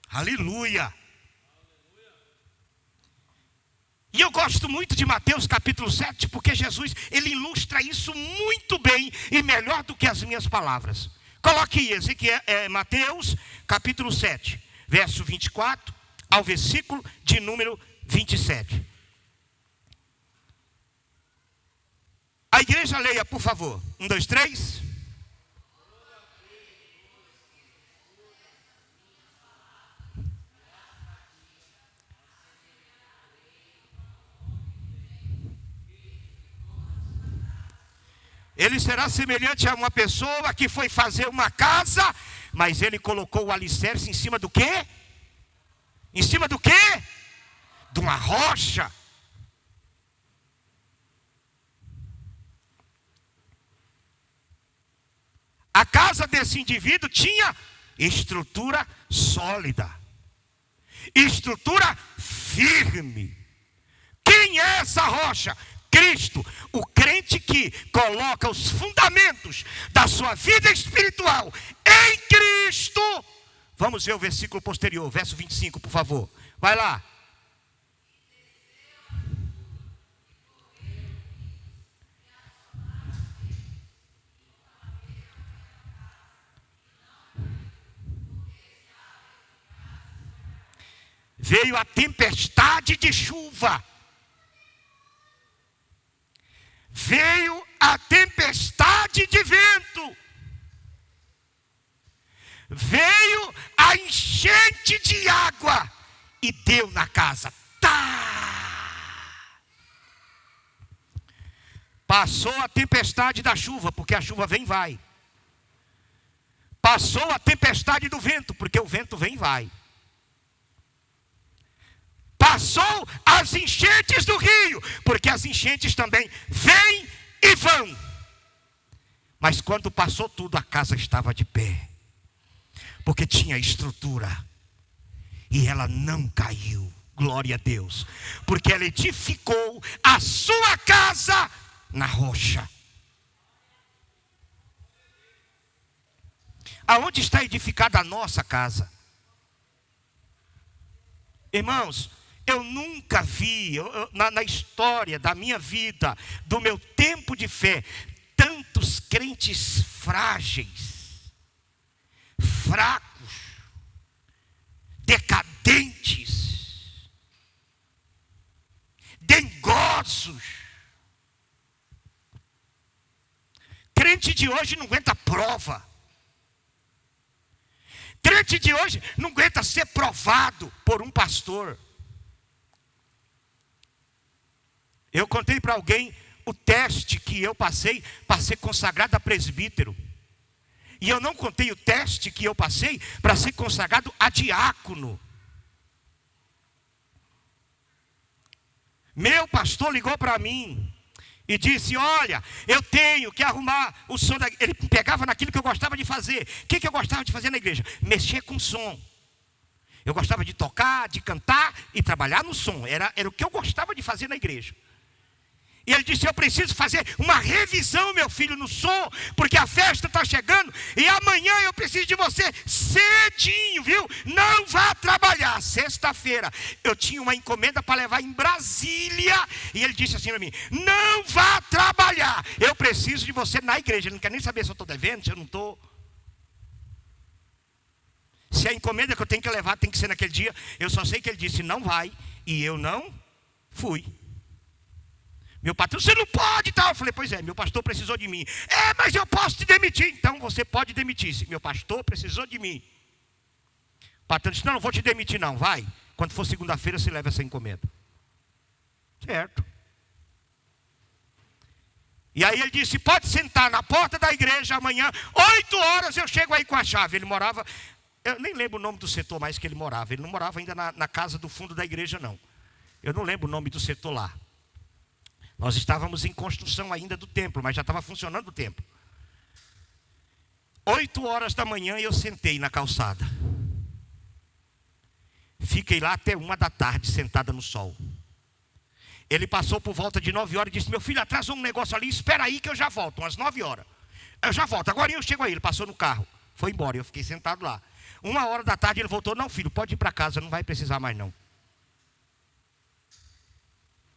Aleluia! E eu gosto muito de Mateus capítulo 7, porque Jesus, ele ilustra isso muito bem e melhor do que as minhas palavras. Coloque aí, Mateus capítulo 7, verso 24 ao versículo de número 27. A igreja leia, por favor. 1, 2, 3. Ele será semelhante a uma pessoa que foi fazer uma casa, mas ele colocou o alicerce em cima do quê? Em cima do quê? De uma rocha. A casa desse indivíduo tinha estrutura sólida, estrutura firme. Quem é essa rocha? Cristo, o crente que coloca os fundamentos da sua vida espiritual em Cristo. Vamos ver o versículo posterior, verso 25, por favor. Vai lá. Veio a tempestade de chuva. Veio a tempestade de vento. Veio a enchente de água e deu na casa. Tá! Passou a tempestade da chuva, porque a chuva vem e vai. Passou a tempestade do vento, porque o vento vem e vai. Passou as enchentes do rio, porque as enchentes também vêm e vão. Mas quando passou tudo, a casa estava de pé, porque tinha estrutura, e ela não caiu, glória a Deus, porque ela edificou a sua casa na rocha. Aonde está edificada a nossa casa? Irmãos, eu nunca vi, na história da minha vida, do meu tempo de fé, tantos crentes frágeis, fracos, decadentes, dengosos. Crente de hoje não aguenta prova. Crente de hoje não aguenta ser provado por um pastor. Eu contei para alguém o teste que eu passei para ser consagrado a presbítero. E eu não contei o teste que eu passei para ser consagrado a diácono. Meu pastor ligou para mim e disse: olha, eu tenho que arrumar o som da... Ele pegava naquilo que eu gostava de fazer. O que eu gostava de fazer na igreja? Mexer com som. Eu gostava de tocar, de cantar e trabalhar no som. Era o que eu gostava de fazer na igreja. E ele disse: eu preciso fazer uma revisão, meu filho, no som, porque a festa está chegando e amanhã eu preciso de você cedinho, viu? Não vá trabalhar. Sexta-feira eu tinha uma encomenda para levar em Brasília e ele disse assim para mim: não vá trabalhar, eu preciso de você na igreja. Ele não quer nem saber se eu estou devendo, se eu não estou. Se a encomenda que eu tenho que levar tem que ser naquele dia. Eu só sei que ele disse: não vai, e eu não fui. Meu patrão: você não pode e tal. Eu falei: pois é, meu pastor precisou de mim. Mas eu posso te demitir. Então você pode demitir-se. Meu pastor precisou de mim. patrão disse, não vou te demitir não, vai. Quando for segunda-feira, você leva essa encomenda. Certo. E aí ele disse, pode sentar na porta da igreja amanhã, 8 horas eu chego aí com a chave. Ele morava, eu nem lembro o nome do setor mais que ele morava. Ele não morava ainda na casa do fundo da igreja, não. Eu não lembro o nome do setor lá. Nós estávamos em construção ainda do templo, mas já estava funcionando o templo. 8 horas da manhã eu sentei na calçada. Fiquei lá até 1 da tarde, sentada no sol. Ele passou por volta de 9 horas e disse, meu filho, atrasou um negócio ali, espera aí que eu já volto, umas 9 horas. Eu já volto, agora eu chego aí. Ele passou no carro, foi embora, eu fiquei sentado lá. 1 hora da tarde ele voltou, não filho, pode ir para casa, não vai precisar mais não.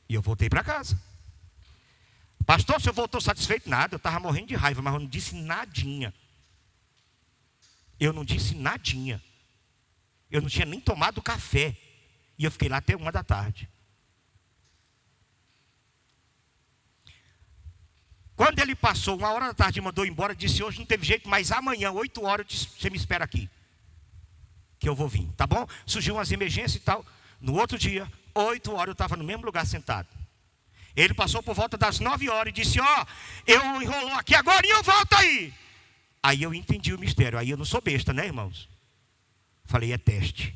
E eu voltei para casa. Pastor, o senhor voltou satisfeito? Nada, eu estava morrendo de raiva, mas eu não disse nadinha. Eu não disse nadinha. Eu não tinha nem tomado café. E eu fiquei lá até 1 da tarde. Quando ele passou 1 hora da tarde e mandou embora, disse, hoje não teve jeito, mas amanhã, 8 horas, eu disse, você me espera aqui. Que eu vou vir, tá bom? Surgiu umas emergências e tal. No outro dia, 8 horas, eu estava no mesmo lugar sentado. Ele passou por volta das 9 horas e disse, eu enrolou aqui agora e eu volto aí. Aí eu entendi o mistério. Aí eu não sou besta, né, irmãos? Falei, é teste.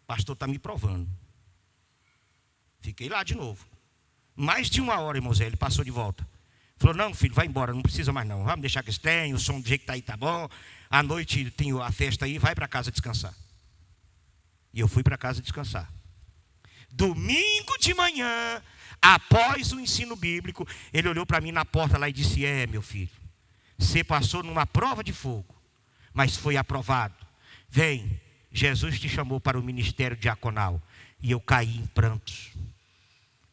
O pastor está me provando. Fiquei lá de novo. Mais de 1 hora, irmãos, ele passou de volta. Falou, não, filho, vai embora, não precisa mais não. Vamos deixar que eles tenham, o som do jeito que está aí tá bom. À noite tem a festa aí, vai para casa descansar. E eu fui para casa descansar. Domingo de manhã, após o ensino bíblico, ele olhou para mim na porta lá e disse, meu filho, você passou numa prova de fogo, mas foi aprovado. Vem, Jesus te chamou para o ministério diaconal. E eu caí em prantos,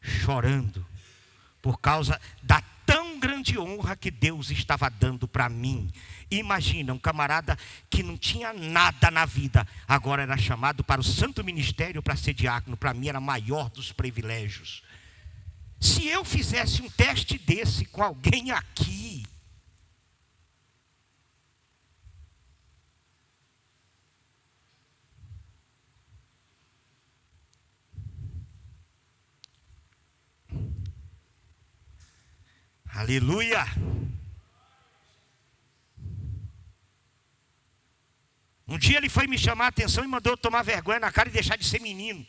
chorando, por causa da tão grande honra que Deus estava dando para mim. Imagina, um camarada que não tinha nada na vida, agora era chamado para o santo ministério para ser diácono. Para mim era maior dos privilégios. Se eu fizesse um teste desse com alguém aqui, aleluia! Um dia ele foi me chamar a atenção e mandou eu tomar vergonha na cara e deixar de ser menino.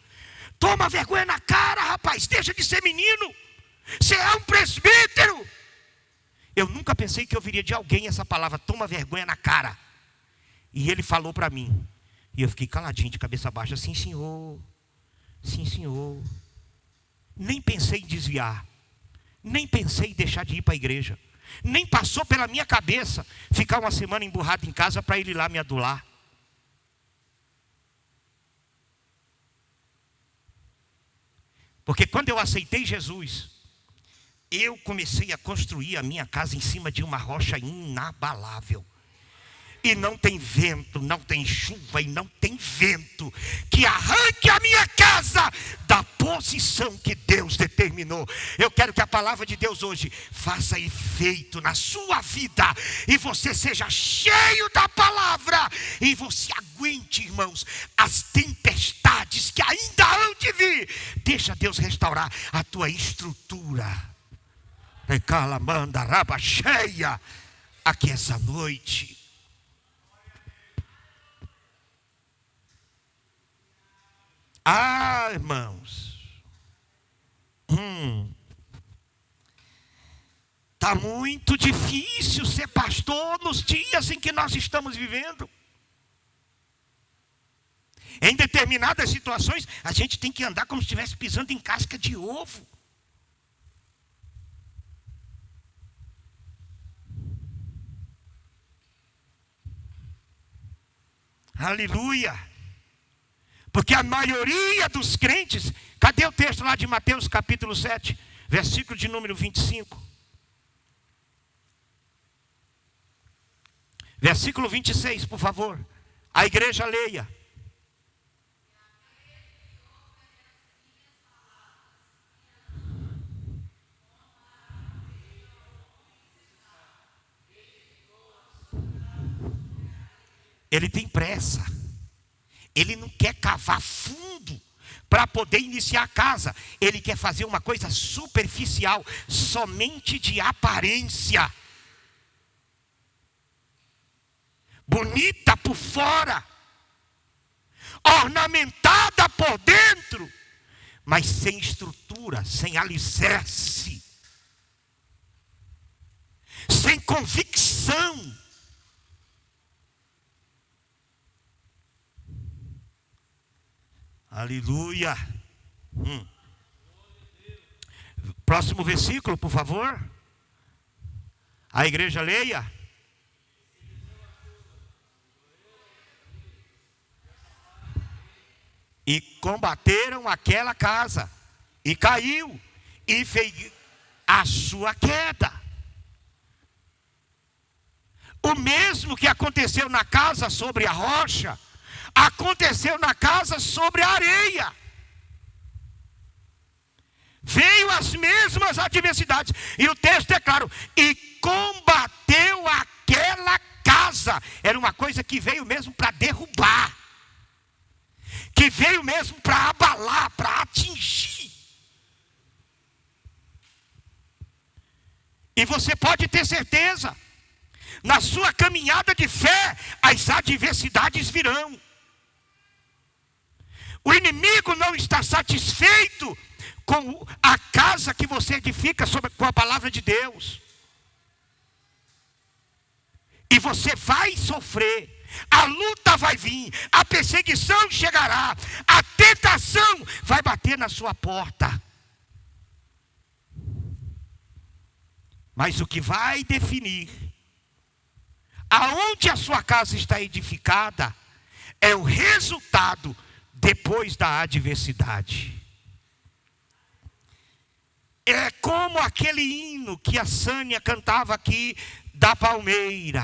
Toma vergonha na cara, rapaz, deixa de ser menino. Você é um presbítero. Eu nunca pensei que eu ouviria de alguém essa palavra, toma vergonha na cara. E ele falou para mim. E eu fiquei caladinho, de cabeça baixa, sim senhor, sim senhor. Nem pensei em desviar. Nem pensei em deixar de ir para a igreja. Nem passou pela minha cabeça ficar uma semana emburrado em casa para ele ir lá me adular. Porque quando eu aceitei Jesus, eu comecei a construir a minha casa em cima de uma rocha inabalável. E não tem vento, não tem chuva e não tem vento que arranque a minha casa da posição que Deus determinou. Eu quero que a palavra de Deus hoje faça efeito na sua vida e você seja cheio da palavra e você aguente, irmãos, as tempestades que ainda hão de vir. Deixa Deus restaurar a tua estrutura. Recalamanda, raba cheia aqui essa noite. Irmãos, está muito difícil ser pastor nos dias em que nós estamos vivendo. Em determinadas situações, a gente tem que andar como se estivesse pisando em casca de ovo. Aleluia! Porque a maioria dos crentes, cadê o texto lá de Mateus capítulo 7, versículo de número 25? Versículo 26, por favor. A igreja leia. Ele tem pressa. ele não quer cavar fundo para poder iniciar a casa. Ele quer fazer uma coisa superficial, somente de aparência. Bonita por fora, ornamentada por dentro, mas sem estrutura, sem alicerce, sem convicção. Aleluia. Próximo versículo, por favor. A igreja leia. E combateram aquela casa, e caiu, e fez a sua queda. O mesmo que aconteceu na casa sobre a rocha, aconteceu na casa sobre a areia. Veio as mesmas adversidades. E o texto é claro. E combateu aquela casa. Era uma coisa que veio mesmo para derrubar. Que veio mesmo para abalar, para atingir. E você pode ter certeza. Na sua caminhada de fé, as adversidades virão. O inimigo não está satisfeito com a casa que você edifica com a palavra de Deus. E você vai sofrer. A luta vai vir. A perseguição chegará. A tentação vai bater na sua porta. Mas o que vai definir aonde a sua casa está edificada é o resultado depois da adversidade. É como aquele hino que a Sânia cantava aqui da palmeira.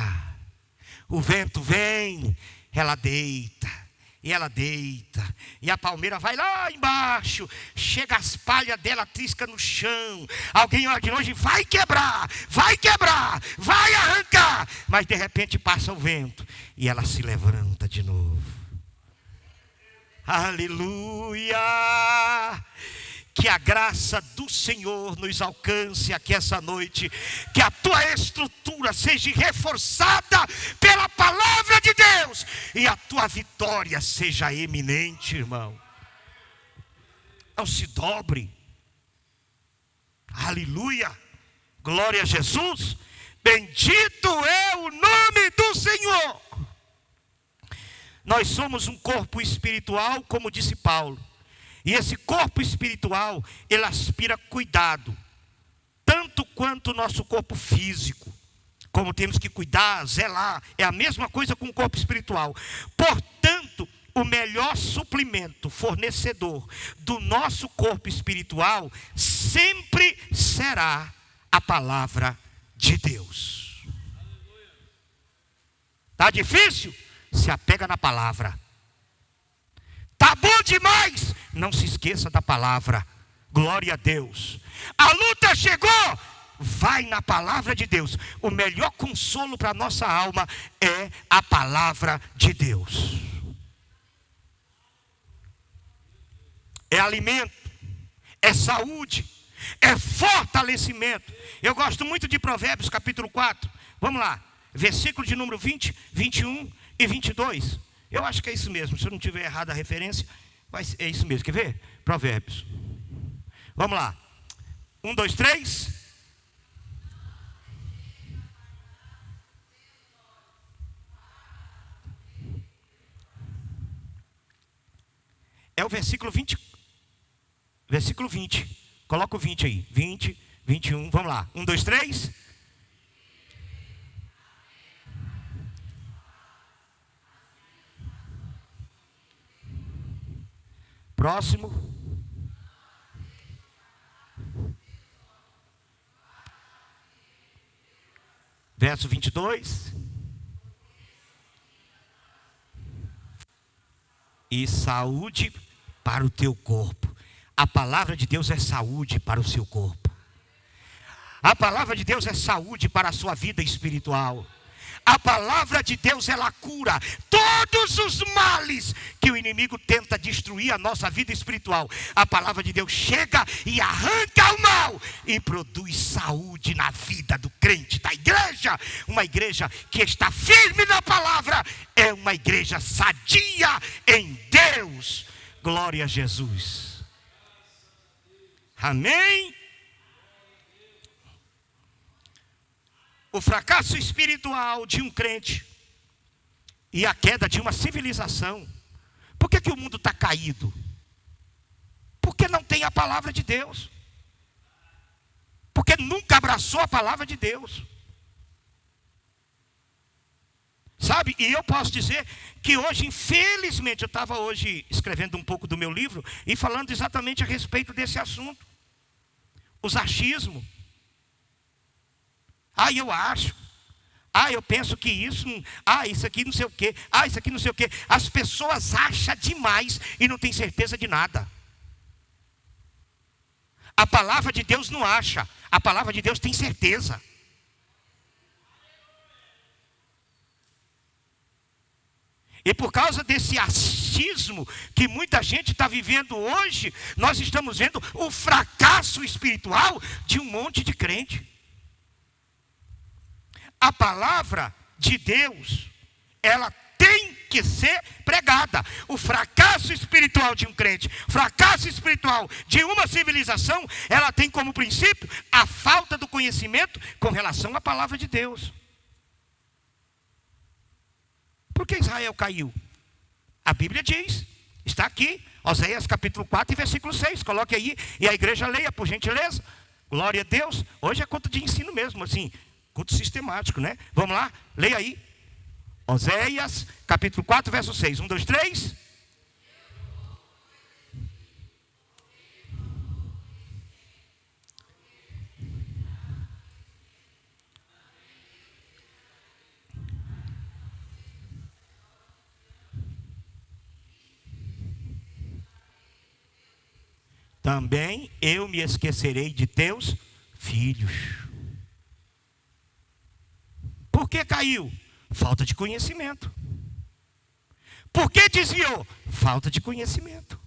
O vento vem, ela deita, e ela deita, e a palmeira vai lá embaixo, chega as palhas dela, trisca no chão. Alguém olha de longe, vai quebrar, vai arrancar. Mas de repente passa o vento, e ela se levanta de novo. Aleluia! Que a graça do Senhor nos alcance aqui essa noite. Que a tua estrutura seja reforçada pela palavra de Deus. E a tua vitória seja eminente, irmão. Não se dobre. Aleluia! Glória a Jesus. Bendito é o nome do Senhor. Nós somos um corpo espiritual, como disse Paulo. E esse corpo espiritual, ele aspira cuidado, tanto quanto o nosso corpo físico. Como temos que cuidar, zelar, é a mesma coisa com o corpo espiritual. Portanto, o melhor suplemento, fornecedor do nosso corpo espiritual, sempre será a palavra de Deus. Está difícil? Se apega na palavra. Tá bom demais? Não se esqueça da palavra. Glória a Deus. A luta chegou? Vai na palavra de Deus. O melhor consolo para a nossa alma é a palavra de Deus. É alimento, é saúde, é fortalecimento. Eu gosto muito de Provérbios capítulo 4. Vamos lá. Versículo de número 20, 21 e 22. Eu acho que é isso mesmo. Se eu não tiver errado a referência, é isso mesmo. Quer ver? Provérbios. Vamos lá. 1, 2, 3. É o versículo 20. Versículo 20. Coloca o 20 aí. 20, 21. Vamos lá. 1, 2, 3. Próximo. Verso 22. E saúde para o teu corpo. A palavra de Deus é saúde para o seu corpo. A palavra de Deus é saúde para a sua vida espiritual. A palavra de Deus, ela cura todos os males que o inimigo tenta destruir a nossa vida espiritual, a palavra de Deus chega e arranca o mal e produz saúde na vida do crente, da igreja. Uma igreja que está firme na palavra é uma igreja sadia em Deus. Glória a Jesus. Amém? O fracasso espiritual de um crente e a queda de uma civilização. Por que o mundo está caído? Porque não tem a palavra de Deus. Porque nunca abraçou a palavra de Deus. Sabe, e eu posso dizer que hoje, infelizmente, eu estava hoje escrevendo um pouco do meu livro e falando exatamente a respeito desse assunto. Os achismos. Eu acho. Eu penso que isso. Isso aqui não sei o quê. Isso aqui não sei o quê. As pessoas acham demais e não tem certeza de nada. A palavra de Deus não acha. A palavra de Deus tem certeza. E por causa desse achismo que muita gente está vivendo hoje, nós estamos vendo o fracasso espiritual de um monte de crente. A palavra de Deus, ela tem que ser pregada. O fracasso espiritual de um crente, fracasso espiritual de uma civilização, ela tem como princípio a falta do conhecimento com relação à palavra de Deus. Por que Israel caiu? A Bíblia diz, está aqui, Oséias capítulo 4 e versículo 6, coloque aí e a igreja leia, por gentileza. Glória a Deus. Hoje é culto de ensino mesmo, assim, culto sistemático, né? Vamos lá, leia aí. Oséias, capítulo 4, verso 6. 1, 2, 3. Também eu me esquecerei de teus filhos. Por que caiu? Falta de conhecimento. Por que desviou? Falta de conhecimento.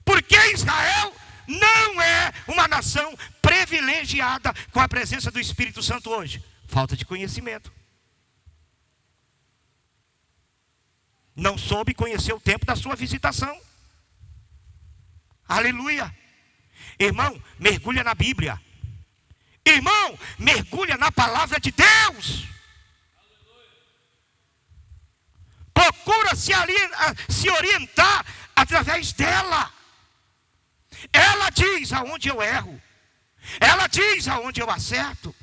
Por que Israel não é uma nação privilegiada com a presença do Espírito Santo hoje? Falta de conhecimento. Não soube conhecer o tempo da sua visitação. Aleluia. Irmão, mergulha na Bíblia. Irmão, mergulha na palavra de Deus. Procura se orientar através dela. Ela diz aonde eu erro. Ela diz aonde eu acerto.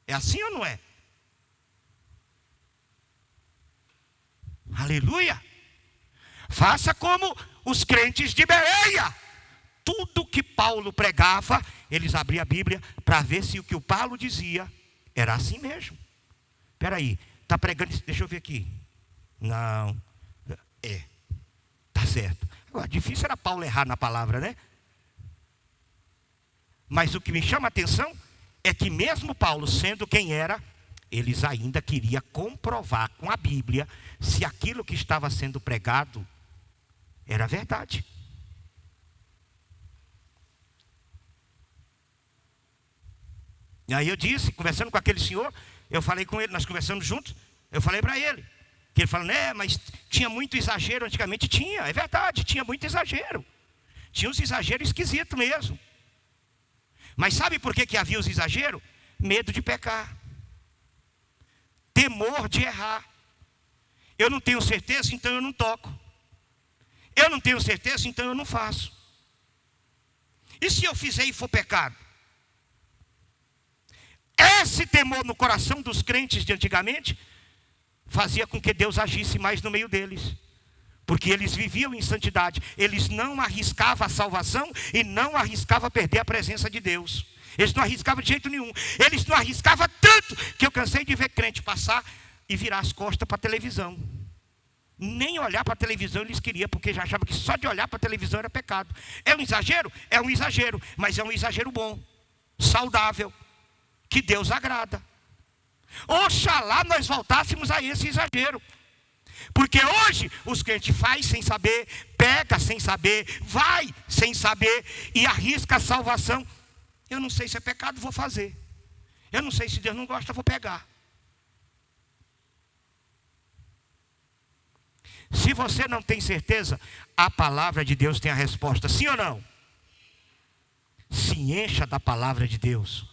É assim ou não é? Aleluia. Faça como os crentes de Bereia. Tudo que Paulo pregava, eles abriam a Bíblia para ver se o que o Paulo dizia era assim mesmo. Espera aí, está pregando, deixa eu ver aqui. Não, está certo. Agora, difícil era Paulo errar na palavra, né? Mas o que me chama a atenção é que mesmo Paulo sendo quem era, eles ainda queriam comprovar com a Bíblia se aquilo que estava sendo pregado era verdade. E aí eu disse, conversando com aquele senhor, eu falei com ele, nós conversamos juntos, eu falei para ele, que ele falou, mas tinha muito exagero antigamente. Tinha, é verdade, tinha muito exagero. Tinha uns exageros esquisitos mesmo. Mas sabe por que havia os exageros? Medo de pecar. Temor de errar. Eu não tenho certeza, então eu não toco. Eu não tenho certeza, então eu não faço. E se eu fizer e for pecado? Esse temor no coração dos crentes de antigamente fazia com que Deus agisse mais no meio deles. Porque eles viviam em santidade. Eles não arriscavam a salvação e não arriscavam perder a presença de Deus. Eles não arriscavam de jeito nenhum. Eles não arriscavam tanto que eu cansei de ver crente passar e virar as costas para a televisão. Nem olhar para a televisão eles queriam, porque já achavam que só de olhar para a televisão era pecado. É um exagero? É um exagero, mas é um exagero bom, saudável, que Deus agrada. Oxalá nós voltássemos a esse exagero. Porque hoje os crentes faz sem saber, pega sem saber, vai sem saber e arrisca a salvação. Eu não sei se é pecado, vou fazer. Eu não sei se Deus não gosta, vou pegar. Se você não tem certeza, a palavra de Deus tem a resposta, sim ou não? Se encha da palavra de Deus.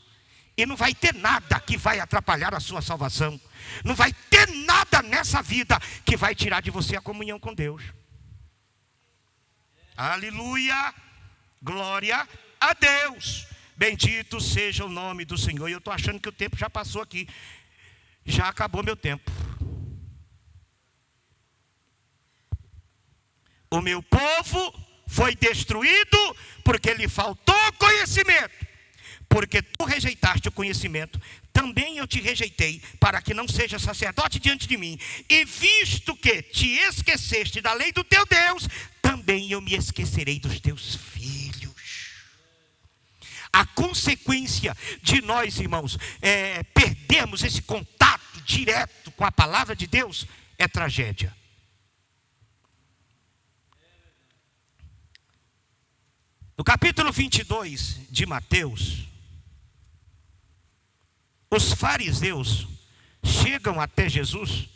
E não vai ter nada que vai atrapalhar a sua salvação. Não vai ter nada nessa vida que vai tirar de você a comunhão com Deus. Aleluia! Glória a Deus! Bendito seja o nome do Senhor. E eu estou achando que o tempo já passou aqui. Já acabou meu tempo. O meu povo foi destruído porque lhe faltou conhecimento. Porque tu rejeitaste o conhecimento, também eu te rejeitei, para que não seja sacerdote diante de mim. E visto que te esqueceste da lei do teu Deus, também eu me esquecerei dos teus filhos. A consequência de nós, irmãos, perdermos esse contato direto com a palavra de Deus é tragédia. No capítulo 22 de Mateus, os fariseus chegam até Jesus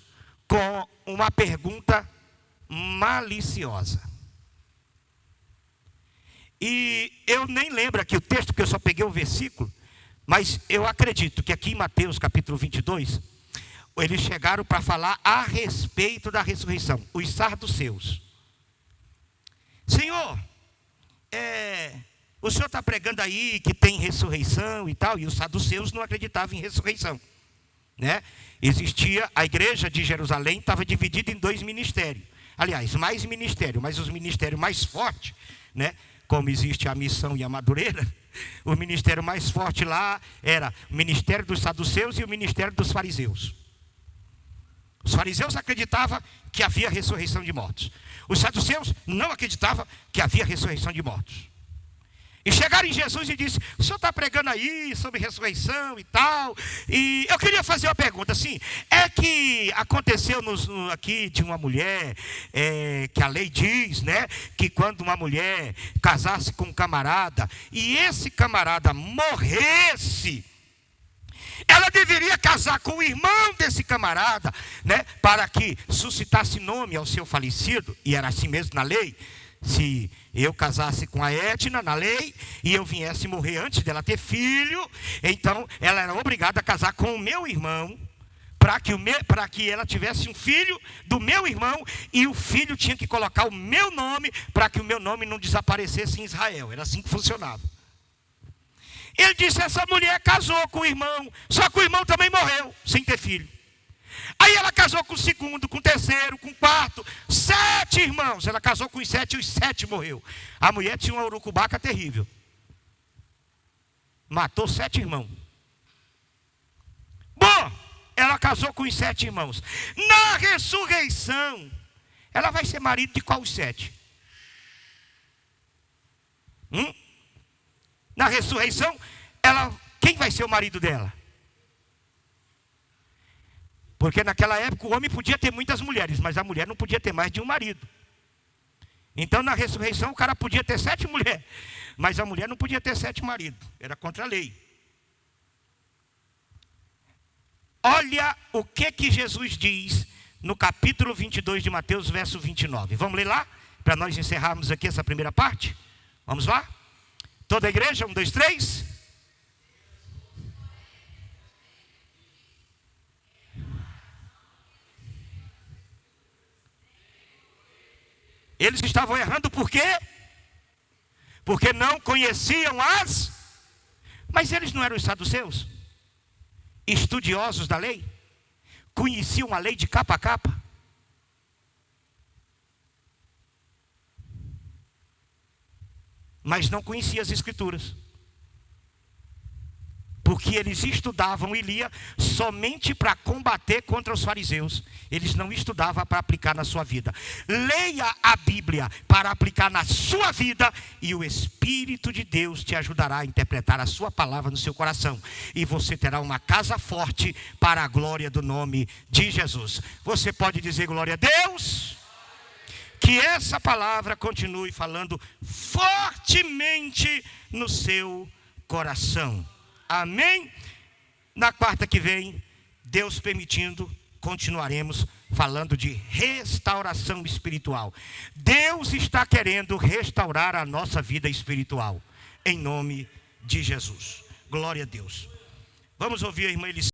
com uma pergunta maliciosa. E eu nem lembro aqui o texto, porque eu só peguei o versículo, mas eu acredito que aqui em Mateus capítulo 22, eles chegaram para falar a respeito da ressurreição, os saduceus. Senhor, o senhor está pregando aí que tem ressurreição e tal, e os saduceus não acreditavam em ressurreição, né? Existia, a igreja de Jerusalém estava dividida em 2 ministérios. Aliás, mais ministério, mas os ministérios mais fortes, né? Como existe a missão e a Madureira, o ministério mais forte lá era o ministério dos saduceus e o ministério dos fariseus. Os fariseus acreditavam que havia ressurreição de mortos. Os saduceus não acreditavam que havia ressurreição de mortos. E chegaram em Jesus e disse: o senhor está pregando aí sobre ressurreição e tal. E eu queria fazer uma pergunta assim. É que aconteceu aqui de uma mulher, que a lei diz, né? Que quando uma mulher casasse com um camarada e esse camarada morresse, ela deveria casar com o irmão desse camarada, né? Para que suscitasse nome ao seu falecido. E era assim mesmo na lei. Se eu casasse com a Edna na lei e eu viesse morrer antes dela ter filho, então ela era obrigada a casar com o meu irmão, para que ela tivesse um filho do meu irmão, e o filho tinha que colocar o meu nome para que o meu nome não desaparecesse em Israel. Era assim que funcionava. Ele disse: essa mulher casou com o irmão, só que o irmão também morreu sem ter filho. Aí ela casou com o segundo, com o terceiro, com o quarto, 7 irmãos. Ela casou com os 7 e os 7 morreu. A mulher tinha uma urucubaca terrível. Matou 7 irmãos. Bom, ela casou com os 7 irmãos. Na ressurreição, ela vai ser marido de qual os 7? Na ressurreição, quem vai ser o marido dela? Porque naquela época o homem podia ter muitas mulheres, mas a mulher não podia ter mais de um marido. Então na ressurreição o cara podia ter 7 mulheres, mas a mulher não podia ter 7 maridos. Era contra a lei. Olha o que Jesus diz no capítulo 22 de Mateus, verso 29. Vamos ler lá? Para nós encerrarmos aqui essa primeira parte. Vamos lá? Toda a igreja, 1, 2, 3. Eles estavam errando por quê? Porque não conheciam Mas eles não eram os saduceus? Estudiosos da lei? Conheciam a lei de capa a capa? Mas não conheciam as escrituras. porque eles estudavam e liam somente para combater contra os fariseus. Eles não estudavam para aplicar na sua vida. Leia a Bíblia para aplicar na sua vida, e o Espírito de Deus te ajudará a interpretar a sua palavra no seu coração, e você terá uma casa forte para a glória do nome de Jesus. Você pode dizer glória a Deus? Que essa palavra continue falando fortemente no seu coração. Amém? Na quarta que vem, Deus permitindo, continuaremos falando de restauração espiritual. Deus está querendo restaurar a nossa vida espiritual, em nome de Jesus. Glória a Deus. Vamos ouvir a irmã Elis.